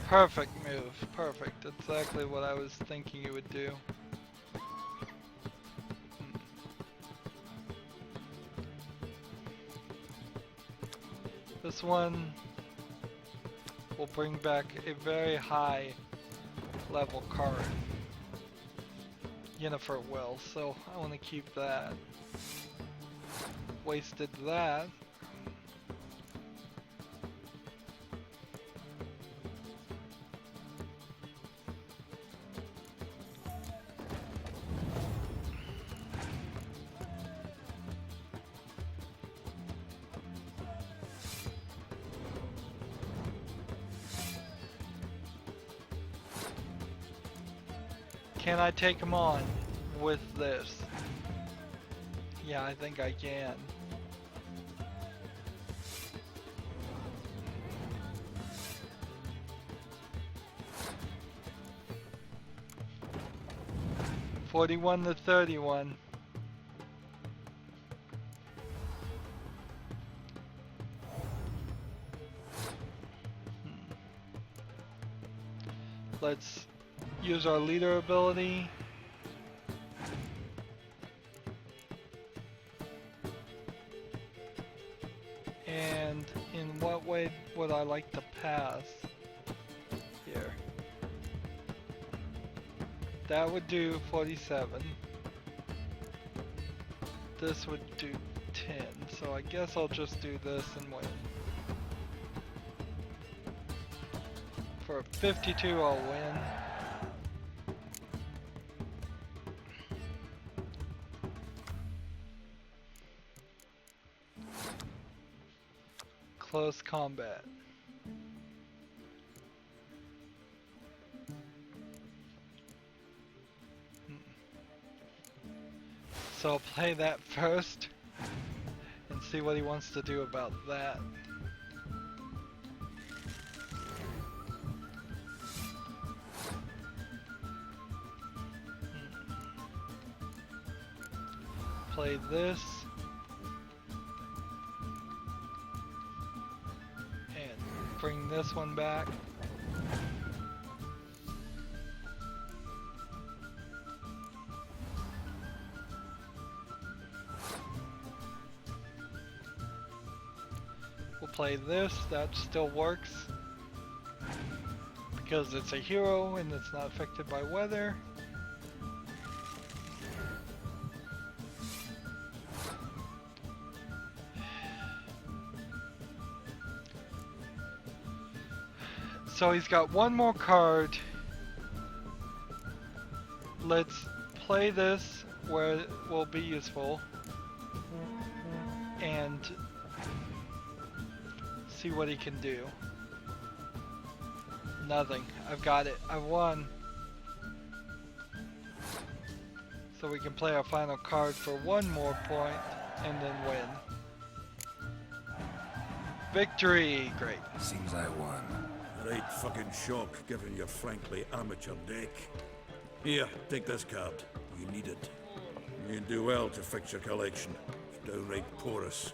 Perfect move, perfect. Exactly what I was thinking you would do. This one will bring back a very high level card. Yennefer will, so I want to keep that. Wasted that. Can I take him on with this? Yeah, I think I can. $41 to $31. Let's use our leader ability. And in what way would I like to pass here? That would do 47. This would do 10. So I guess I'll just do this and win. For a 52, I'll win. Close combat. So I'll play that first and see what he wants to do about that. Play this. And bring this one back. We'll play this, that still works. Because it's a hero and it's not affected by weather. So he's got one more card. Let's play this where it will be useful. And see what he can do. Nothing. I've got it. I won. So we can play our final card for one more point and then win. Victory! Great. Seems I won. Right fucking shock, given your frankly amateur deck. Here, take this card. You need it. You do well to fix your collection. It's downright porous.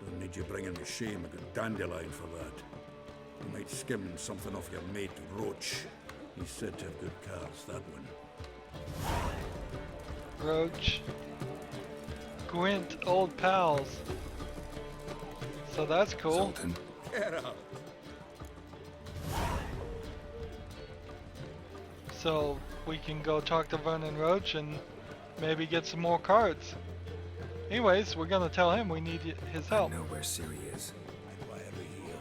Don't need you bringing me shame a good dandelion for that. You might skim something off your mate Roach. He's said to have good cards, that one. Roach. Gwent, old pals. So that's cool. Sultan. Get up. So we can go talk to Vernon Roach and maybe get some more cards. Anyways, we're gonna tell him we need his help. I know where Ciri is. Why are we here?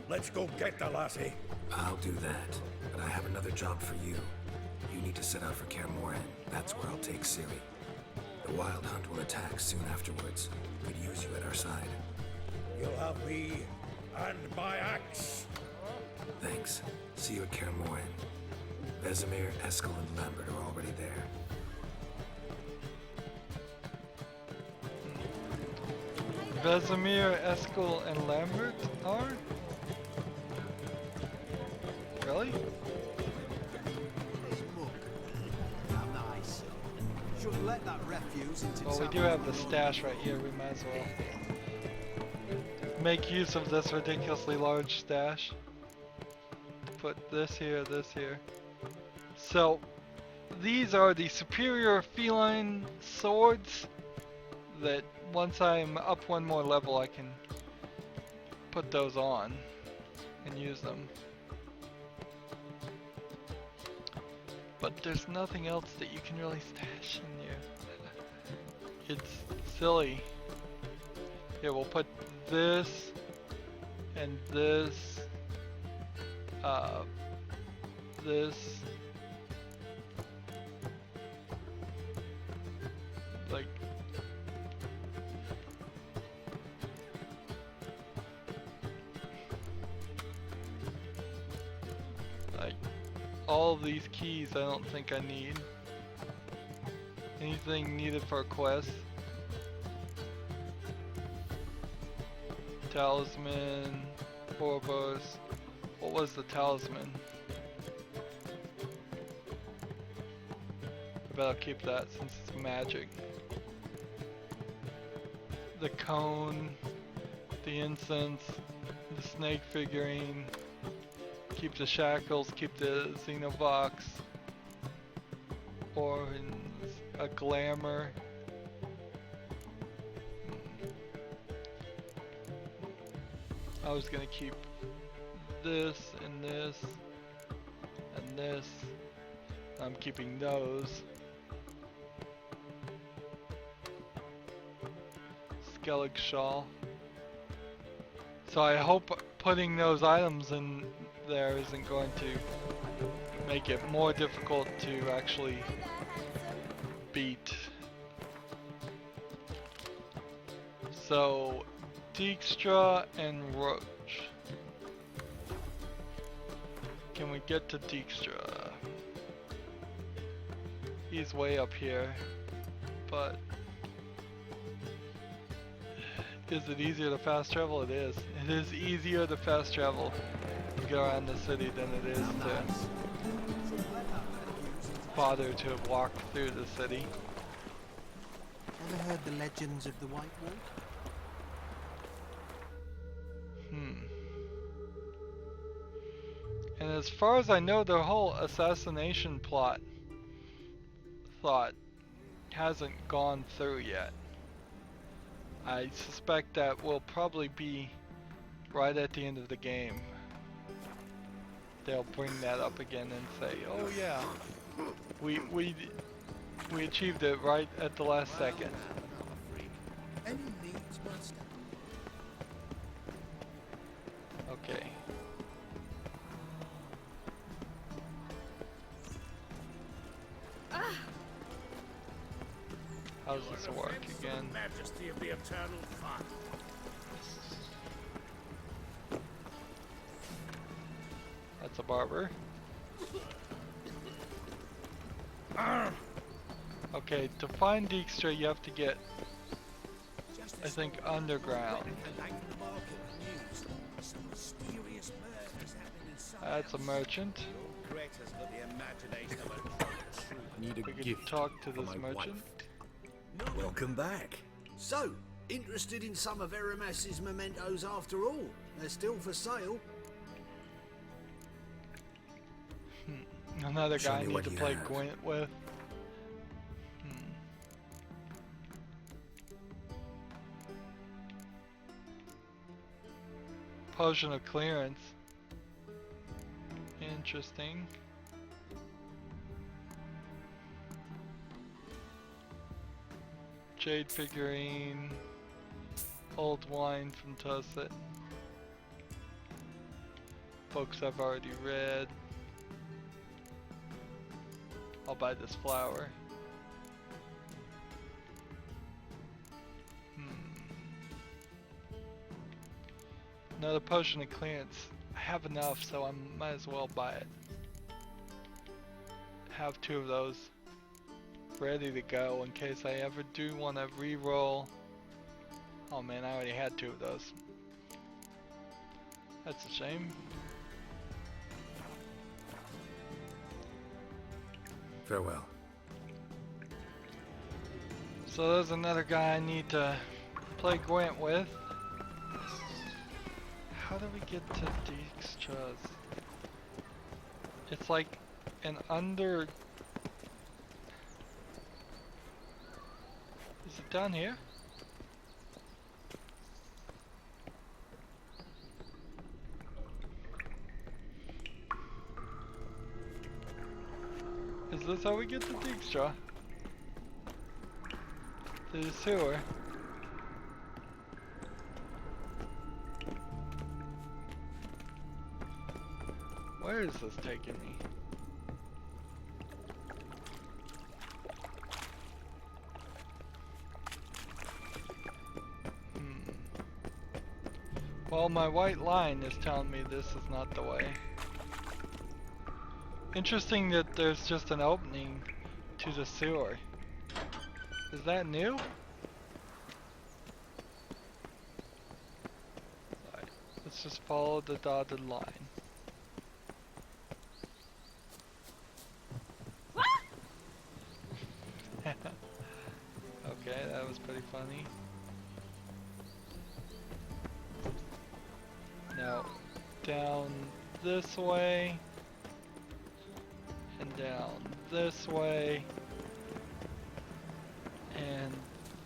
Let's go get the lassie. I'll do that, but I have another job for you. You need to set out for Kaer Morhen. That's where I'll take Ciri. The Wild Hunt will attack soon afterwards. Could use you at our side. You'll have me and my axe. Thanks. See you at Kaer Morhen. Vesemir, Eskel, and Lambert are already there. Vesemir, Eskel, and Lambert are? Really? Well, we do have the stash right here. We might as well make use of this ridiculously large stash. Put this here, this here. So, these are the superior feline swords that once I'm up one more level I can put those on and use them. But there's nothing else that you can really stash in here. It's silly. Here, we'll put this and this, this, like, all of these keys I don't think I need. Anything needed for a quest? Talisman, Orbos. What was the talisman? I bet I'll keep that since it's magic. The cone, the incense, the snake figurine. Keep the shackles, keep the Xenovox, or a glamour. I was gonna keep this and this and this. I'm keeping those. Skellig shawl. So I hope putting those items in there isn't going to make it more difficult to actually beat. So, Dijkstra and Roach. Can we get to Dijkstra? He's way up here, but is it easier to fast travel? It is. It is easier to fast travel to go around the city than it is to bother to walk through the city. Ever heard the legends of the White Wolf? And as far as I know, the whole assassination plot thought hasn't gone through yet. I suspect that will probably be right at the end of the game. They'll bring that up again and say, "Oh yeah, we achieved it right at the last second." Any needs, master? Okay. How does this work again? Majesty of the Eternal Fire. That's a barber. Okay, to find Dijkstra you have to get, I think, underground. That's a merchant. Need a We could gift talk to for this my merchant. wife. Welcome back. So, interested in some of Aramas's mementos after all? They're still for sale. Another Show guy I me need what to you play have. Gwent with. Potion of clearance. Interesting. Jade figurine. Old wine from Tusset. Books I've already read. I'll buy this flower. Another potion of clearance. I have enough, so I might as well buy it. Have 2 of those ready to go in case I ever do want to re-roll. Oh man, I already had 2 of those. That's a shame. Farewell. So there's another guy I need to play Gwent with. How do we get to Dijkstra's? It's like an under... Is it down here? Is this how we get to Dijkstra? Through the sewer? Where is this taking me? Well, my white line is telling me this is not the way. Interesting that there's just an opening to the sewer. Is that new? Alright, let's just follow the dotted line. Okay, that was pretty funny. Now, down this way, and down this way, and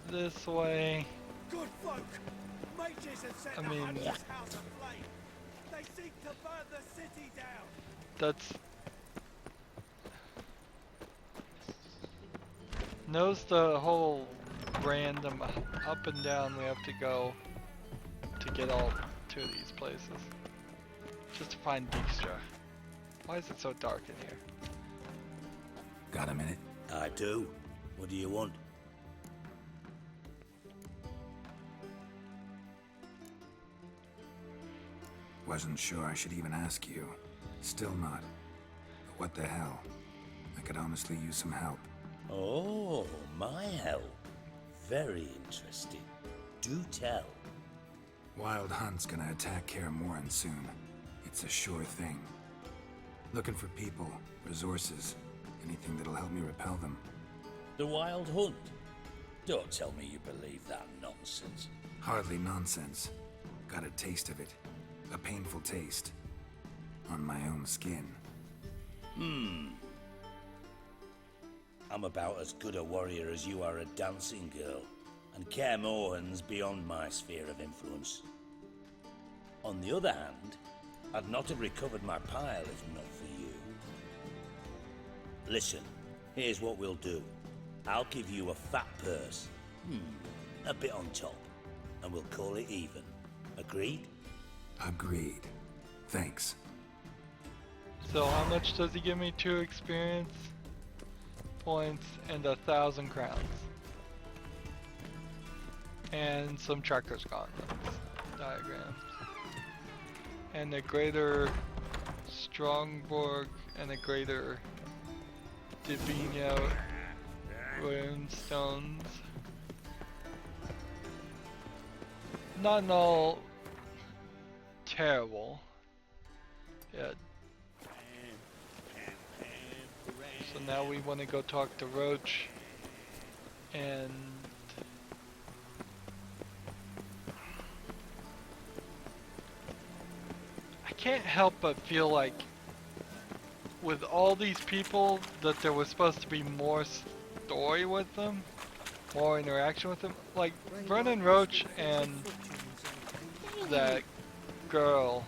this way. Good folk! Mages have set I the mean, Hunter's house aflame. They seek to burn the city down. That's... knows the whole random up and down we have to go to get all 2 of these places. just to find Dijkstra. Why is it so dark in here? Got a minute? I do. What do you want? Wasn't sure I should even ask you. Still not. But what the hell? I could honestly use some help. Oh, my help. Very interesting. Do tell. Wild Hunt's gonna attack Kaer Morhen soon. It's a sure thing. Looking for people, resources, anything that'll help me repel them. The Wild Hunt? Don't tell me you believe that nonsense. Hardly nonsense. Got a taste of it. A painful taste. On my own skin. I'm about as good a warrior as you are a dancing girl, and Kaer Morhen's beyond my sphere of influence. On the other hand, I'd not have recovered my pile if not for you. Listen, here's what we'll do. I'll give you a fat purse. A bit on top, and we'll call it even. Agreed? Agreed. Thanks. So how much does he give me? 2 experience points and 1,000 crowns. And some Trekker's Gauntlets diagrams. And a greater Strongborg and a greater Divino runestones. Not all terrible. Yeah. So now we want to go talk to Roach and I can't help but feel like with all these people that there was supposed to be more story with them, more interaction with them. Like Vernon Roach and that girl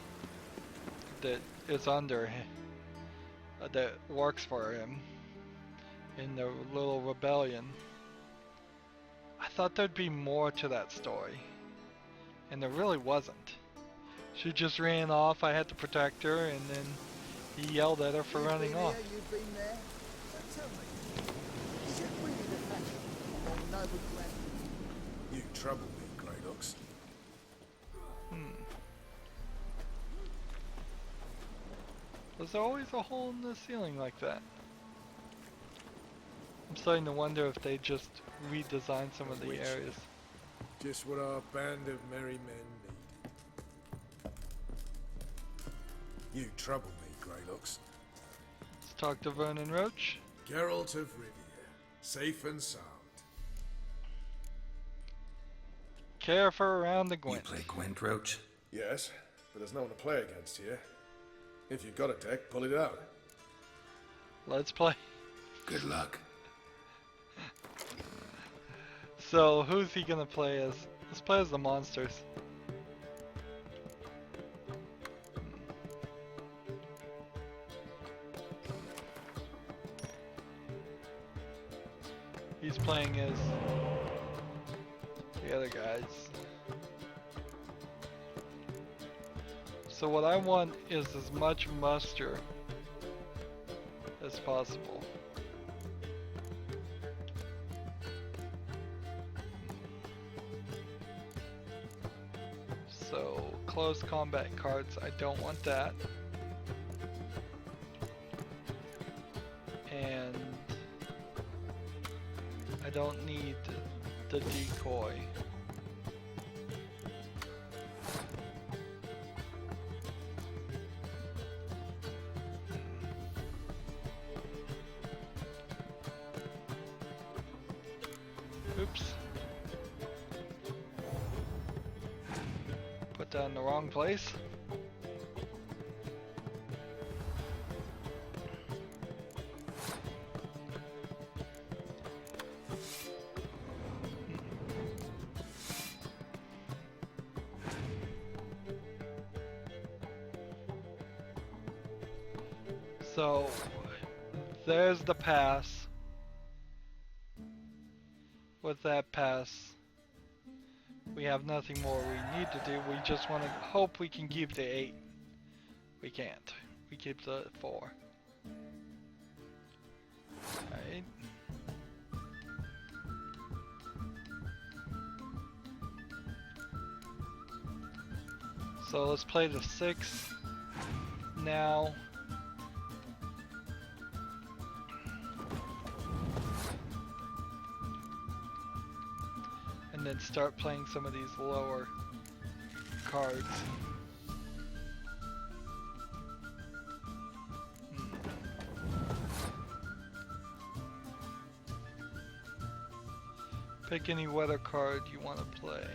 that is under him, that works for him in the little rebellion. I thought there'd be more to that story, and there really wasn't. She just ran off, I had to protect her, and then he yelled at her for running off. You've been there? Tell me, is it really the fashion among noble clan? You trouble me, Greydox. Was there always a hole in the ceiling like that? I'm starting to wonder if they just redesigned some of the areas. Just what our band of merry men need. You trouble me, Greydox. Let's talk to Vernon Roach. Geralt of Rivia, safe and sound. Care for around the Gwent. You play Gwent, Roach? Yes, but there's no one to play against here. If you've got a deck, pull it out. Let's play. Good luck. So, who's he gonna play as? Let's play as the monsters. He's playing as the other guys. So what I want is as much muster as possible. So close combat cards, I don't want that. And I don't need the decoy. Oops. Put that in the wrong place. So, there's the pass. With that pass, we have nothing more we need to do. We just want to hope we can keep the 8 We can't. We keep the 4. Alright. So let's play the 6 now. And then start playing some of these lower cards. Pick any weather card you want to play.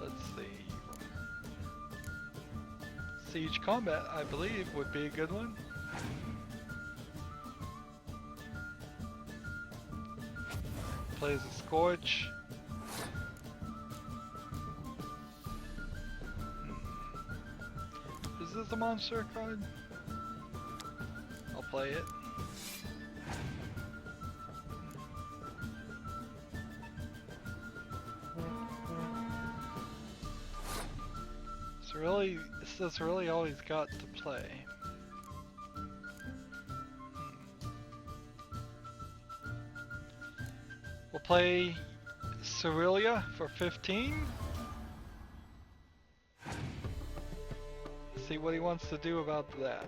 Let's see. Siege Combat, I believe, would be a good one. Plays a Scorch. Is this a monster card? I'll play it. That's really all he's got to play. We'll play Cerealia for 15. See what he wants to do about that.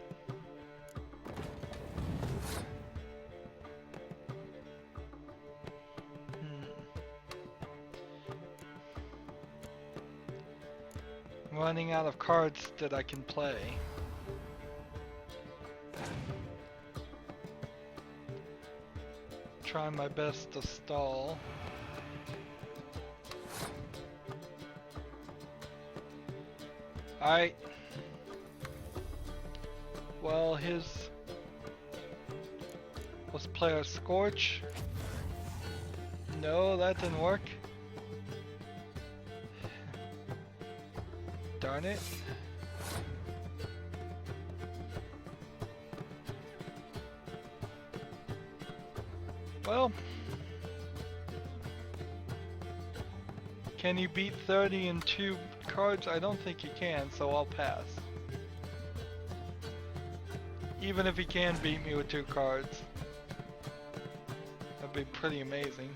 Running out of cards that I can play. Trying my best to stall. Alright. Well, let's play our Scorch. No, that didn't work. Darn it. Well, can you beat 30 in 2 cards? I don't think you can, so I'll pass. Even if he can beat me with 2 cards. That'd be pretty amazing.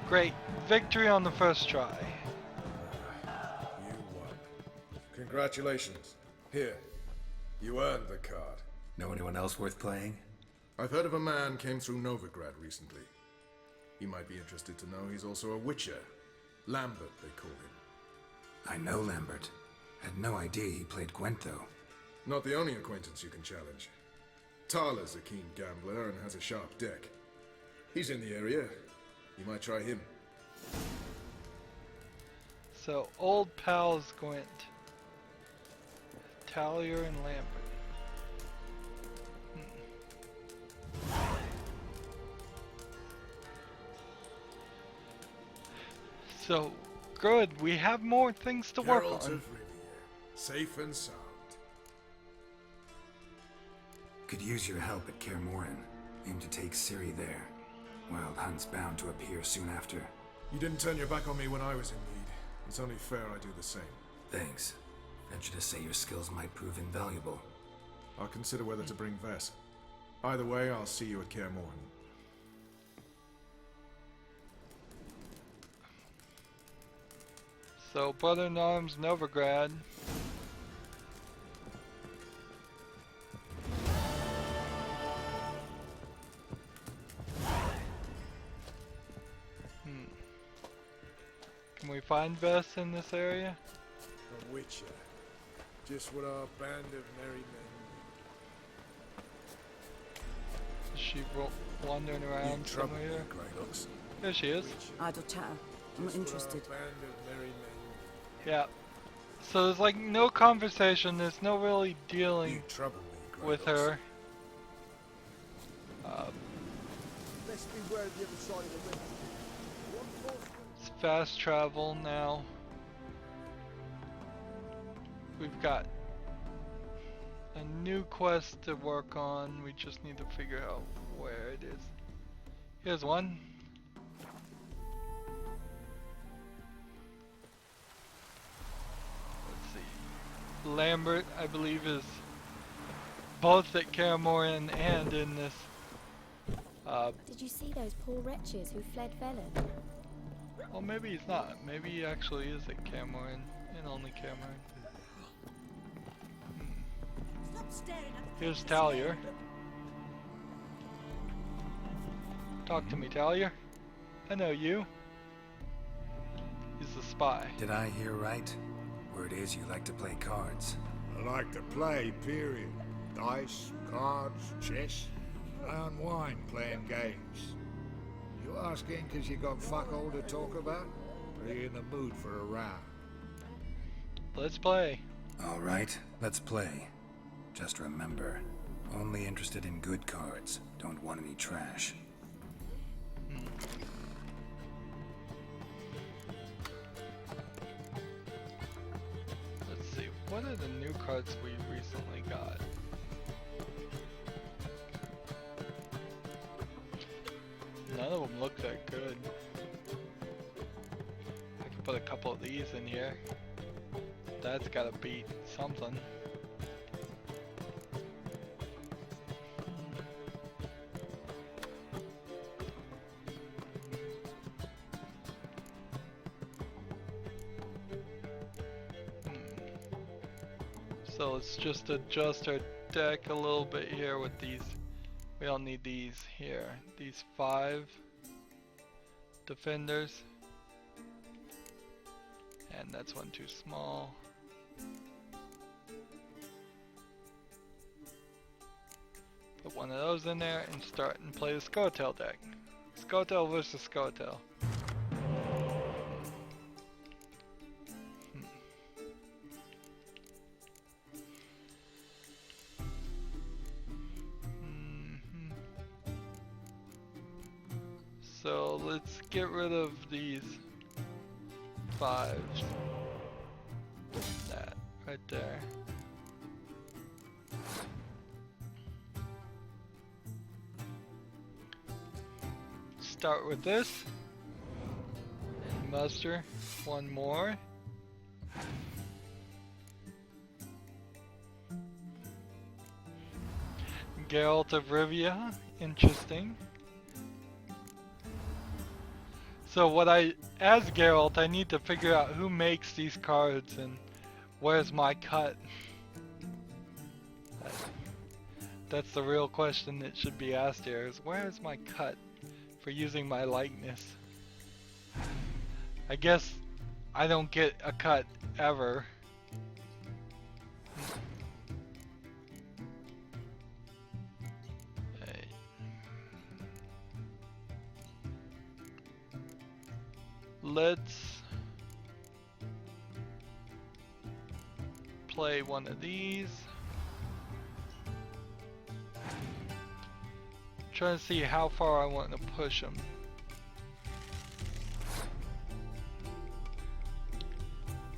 Great. Victory on the first try. You won. Congratulations. Here. You earned the card. Know anyone else worth playing? I've heard of a man came through Novigrad recently. You might be interested to know he's also a witcher. Lambert, they call him. I know Lambert. Had no idea he played Gwent, though. Not the only acquaintance you can challenge. Tala's a keen gambler and has a sharp deck. He's in the area. You might try him. So, old pals Gwent. Talia and Lambert. So, good. We have more things to work Heralds on. of Rydo, safe and sound. Could use your help at Kaer Morhen. Aim to take Ciri there. Wild Hunt's bound to appear soon after. You didn't turn your back on me when I was in need. It's only fair I do the same. Thanks. Venture to say your skills might prove invaluable. I'll consider whether to bring Vess. Either way, I'll see you at Kaer Morhen. So, Brother-in-Arms, Novigrad. Can we find Vess in this area? A witcher. Just what our band of merry men. Is she wandering around somewhere here? There she is. Idle chatter. I'm not interested. Yeah. So there's like no conversation, there's no really dealing with her. Let's beware of the other side of the river. It's fast travel now. We've got a new quest to work on. We just need to figure out where it is. Here's one. Lambert, I believe, is both at Caramoran and in this. Did you see those poor wretches who fled Velen? Well, maybe he's not. Maybe he actually is at Caramoran and only Caramoran. Here's Talia. Talk to me, Talia. I know you. He's the spy. Did I hear right? Word is you like to play cards. I like to play, period. Dice, cards, chess. I unwind playing games. You asking because you got fuck all to talk about? Or are you in the mood for a round? Let's play. All right, let's play. Just remember, only interested in good cards. Don't want any trash. Let's see, what are the new cards we recently got? None of them look that good. I can put a couple of these in here. That's gotta beat something. So let's just adjust our deck a little bit here with these. We don't need these here. These 5 defenders. And that's one too small. Put one of those in there and start and play the Scotail deck. Scotail versus Scotail. So let's get rid of these 5s. That right there. Start with this and muster one more. Geralt of Rivia, interesting. So as Geralt, I need to figure out who makes these cards and where's my cut. That's the real question that should be asked here, is where's my cut for using my likeness? I guess I don't get a cut ever. Let's play one of these. Trying to see how far I want to push them.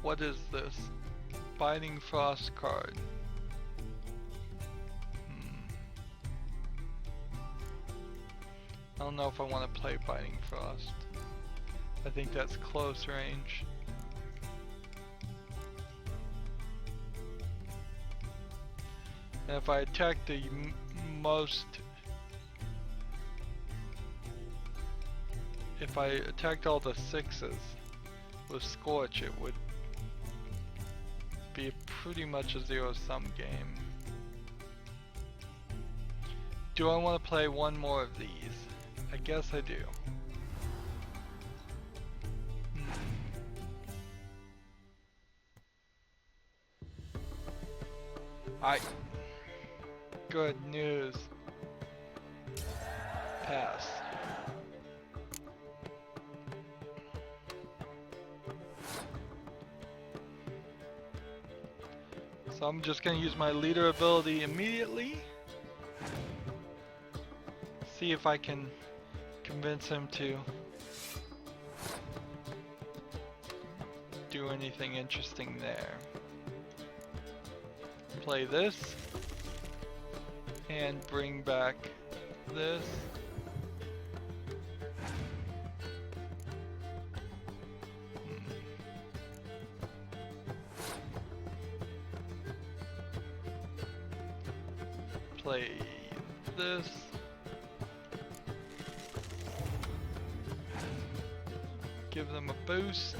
What is this? Biting Frost card. I don't know if I want to play Biting Frost. I think that's close range. And if I attack the if I attacked all the 6s with Scorch, it would be pretty much a zero-sum game. Do I want to play one more of these? I guess I do. Alright. Good news. Pass. So I'm just going to use my leader ability immediately. See if I can convince him to do anything interesting there. Play this and bring back this. play this. Give them a boost.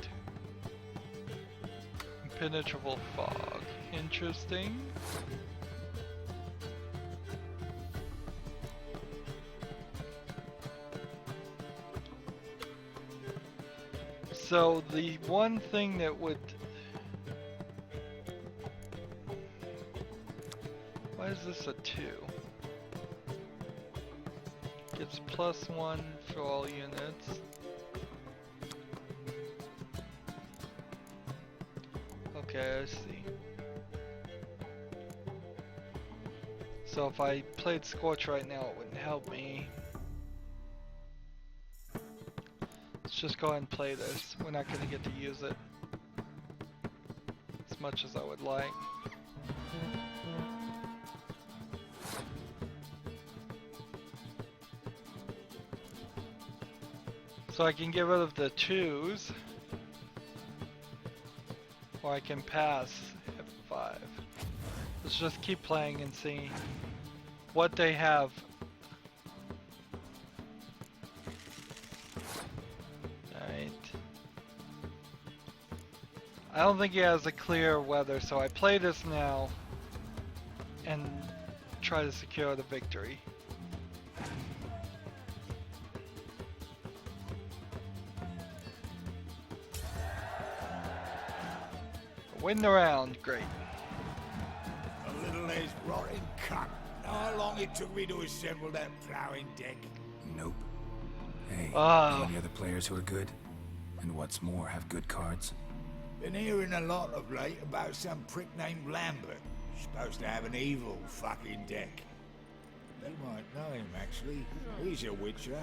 Impenetrable fog. Interesting. So the one thing that would... Why is this a 2? Gets +1 for all units. Okay, I see. So if I played Scorch right now, it wouldn't help me. Let's just go ahead and play this. We're not going to get to use it as much as I would like. So I can get rid of the 2s. Or I can pass F5. Let's just keep playing and see what they have. Alright. I don't think he has a clear weather, so I play this now and try to secure the victory. Win the round, great. A little less rotting cunt. Know how long it took me to assemble that ploughing deck? Nope. Hey, Oh. know any other players who are good? And what's more, have good cards? Been hearing a lot of late about some prick named Lambert. Supposed to have an evil fucking deck. You might know him, actually. He's a witcher.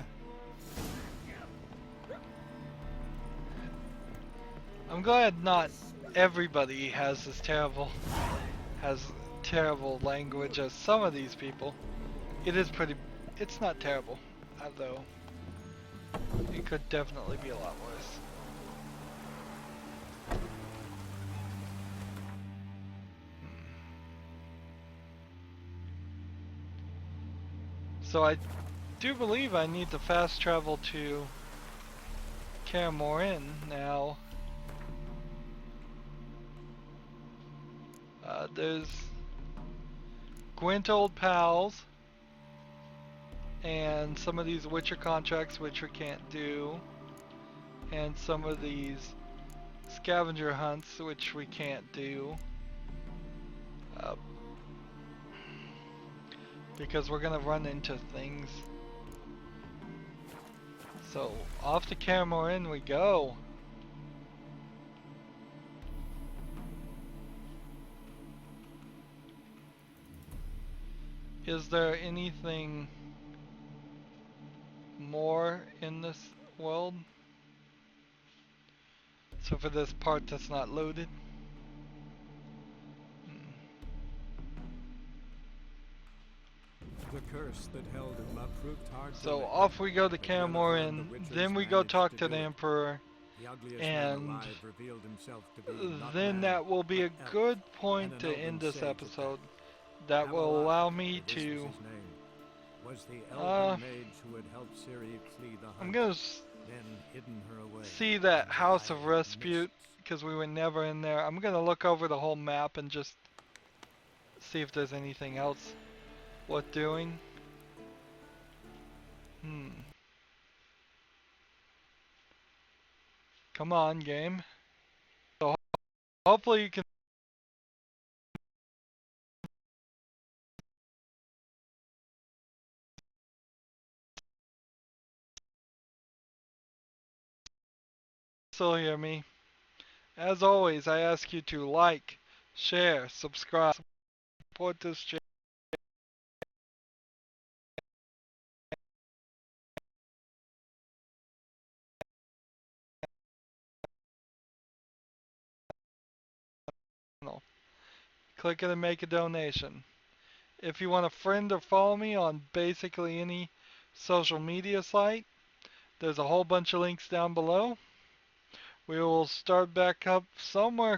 I'm glad not everybody has terrible language as some of these people. It's not terrible, although it could definitely be a lot worse. So I do believe I need to fast travel to Kaer Morhen now. There's Gwent Old Pals and some of these Witcher contracts which we can't do, and some of these scavenger hunts which we can't do because we're gonna run into things. So off to Kaer Morhen we go. Is there anything more in this world? So for this part that's not loaded. The curse that held him up proved hard to So lift, off we go to but Kaer Yennefer and Morhen, the witches then we go managed talk to to do the it. Emperor, The ugliest man and alive revealed himself to be not then man, that will be a but elf, good and point an to elven end this sage at episode. That will allow me for this was to... his name, was the elven mage who had helped Ciri flee the hunt, I'm gonna then hidden her away see that in the House of Isle Respute, because we were never in there. I'm gonna look over the whole map and just see if there's anything else worth doing. Come on, game. So hopefully you can still hear me. As always, I ask you to like, share, subscribe, support this channel. Click it and make a donation. If you want a friend or follow me on basically any social media site, there's a whole bunch of links down below. We will start back up somewhere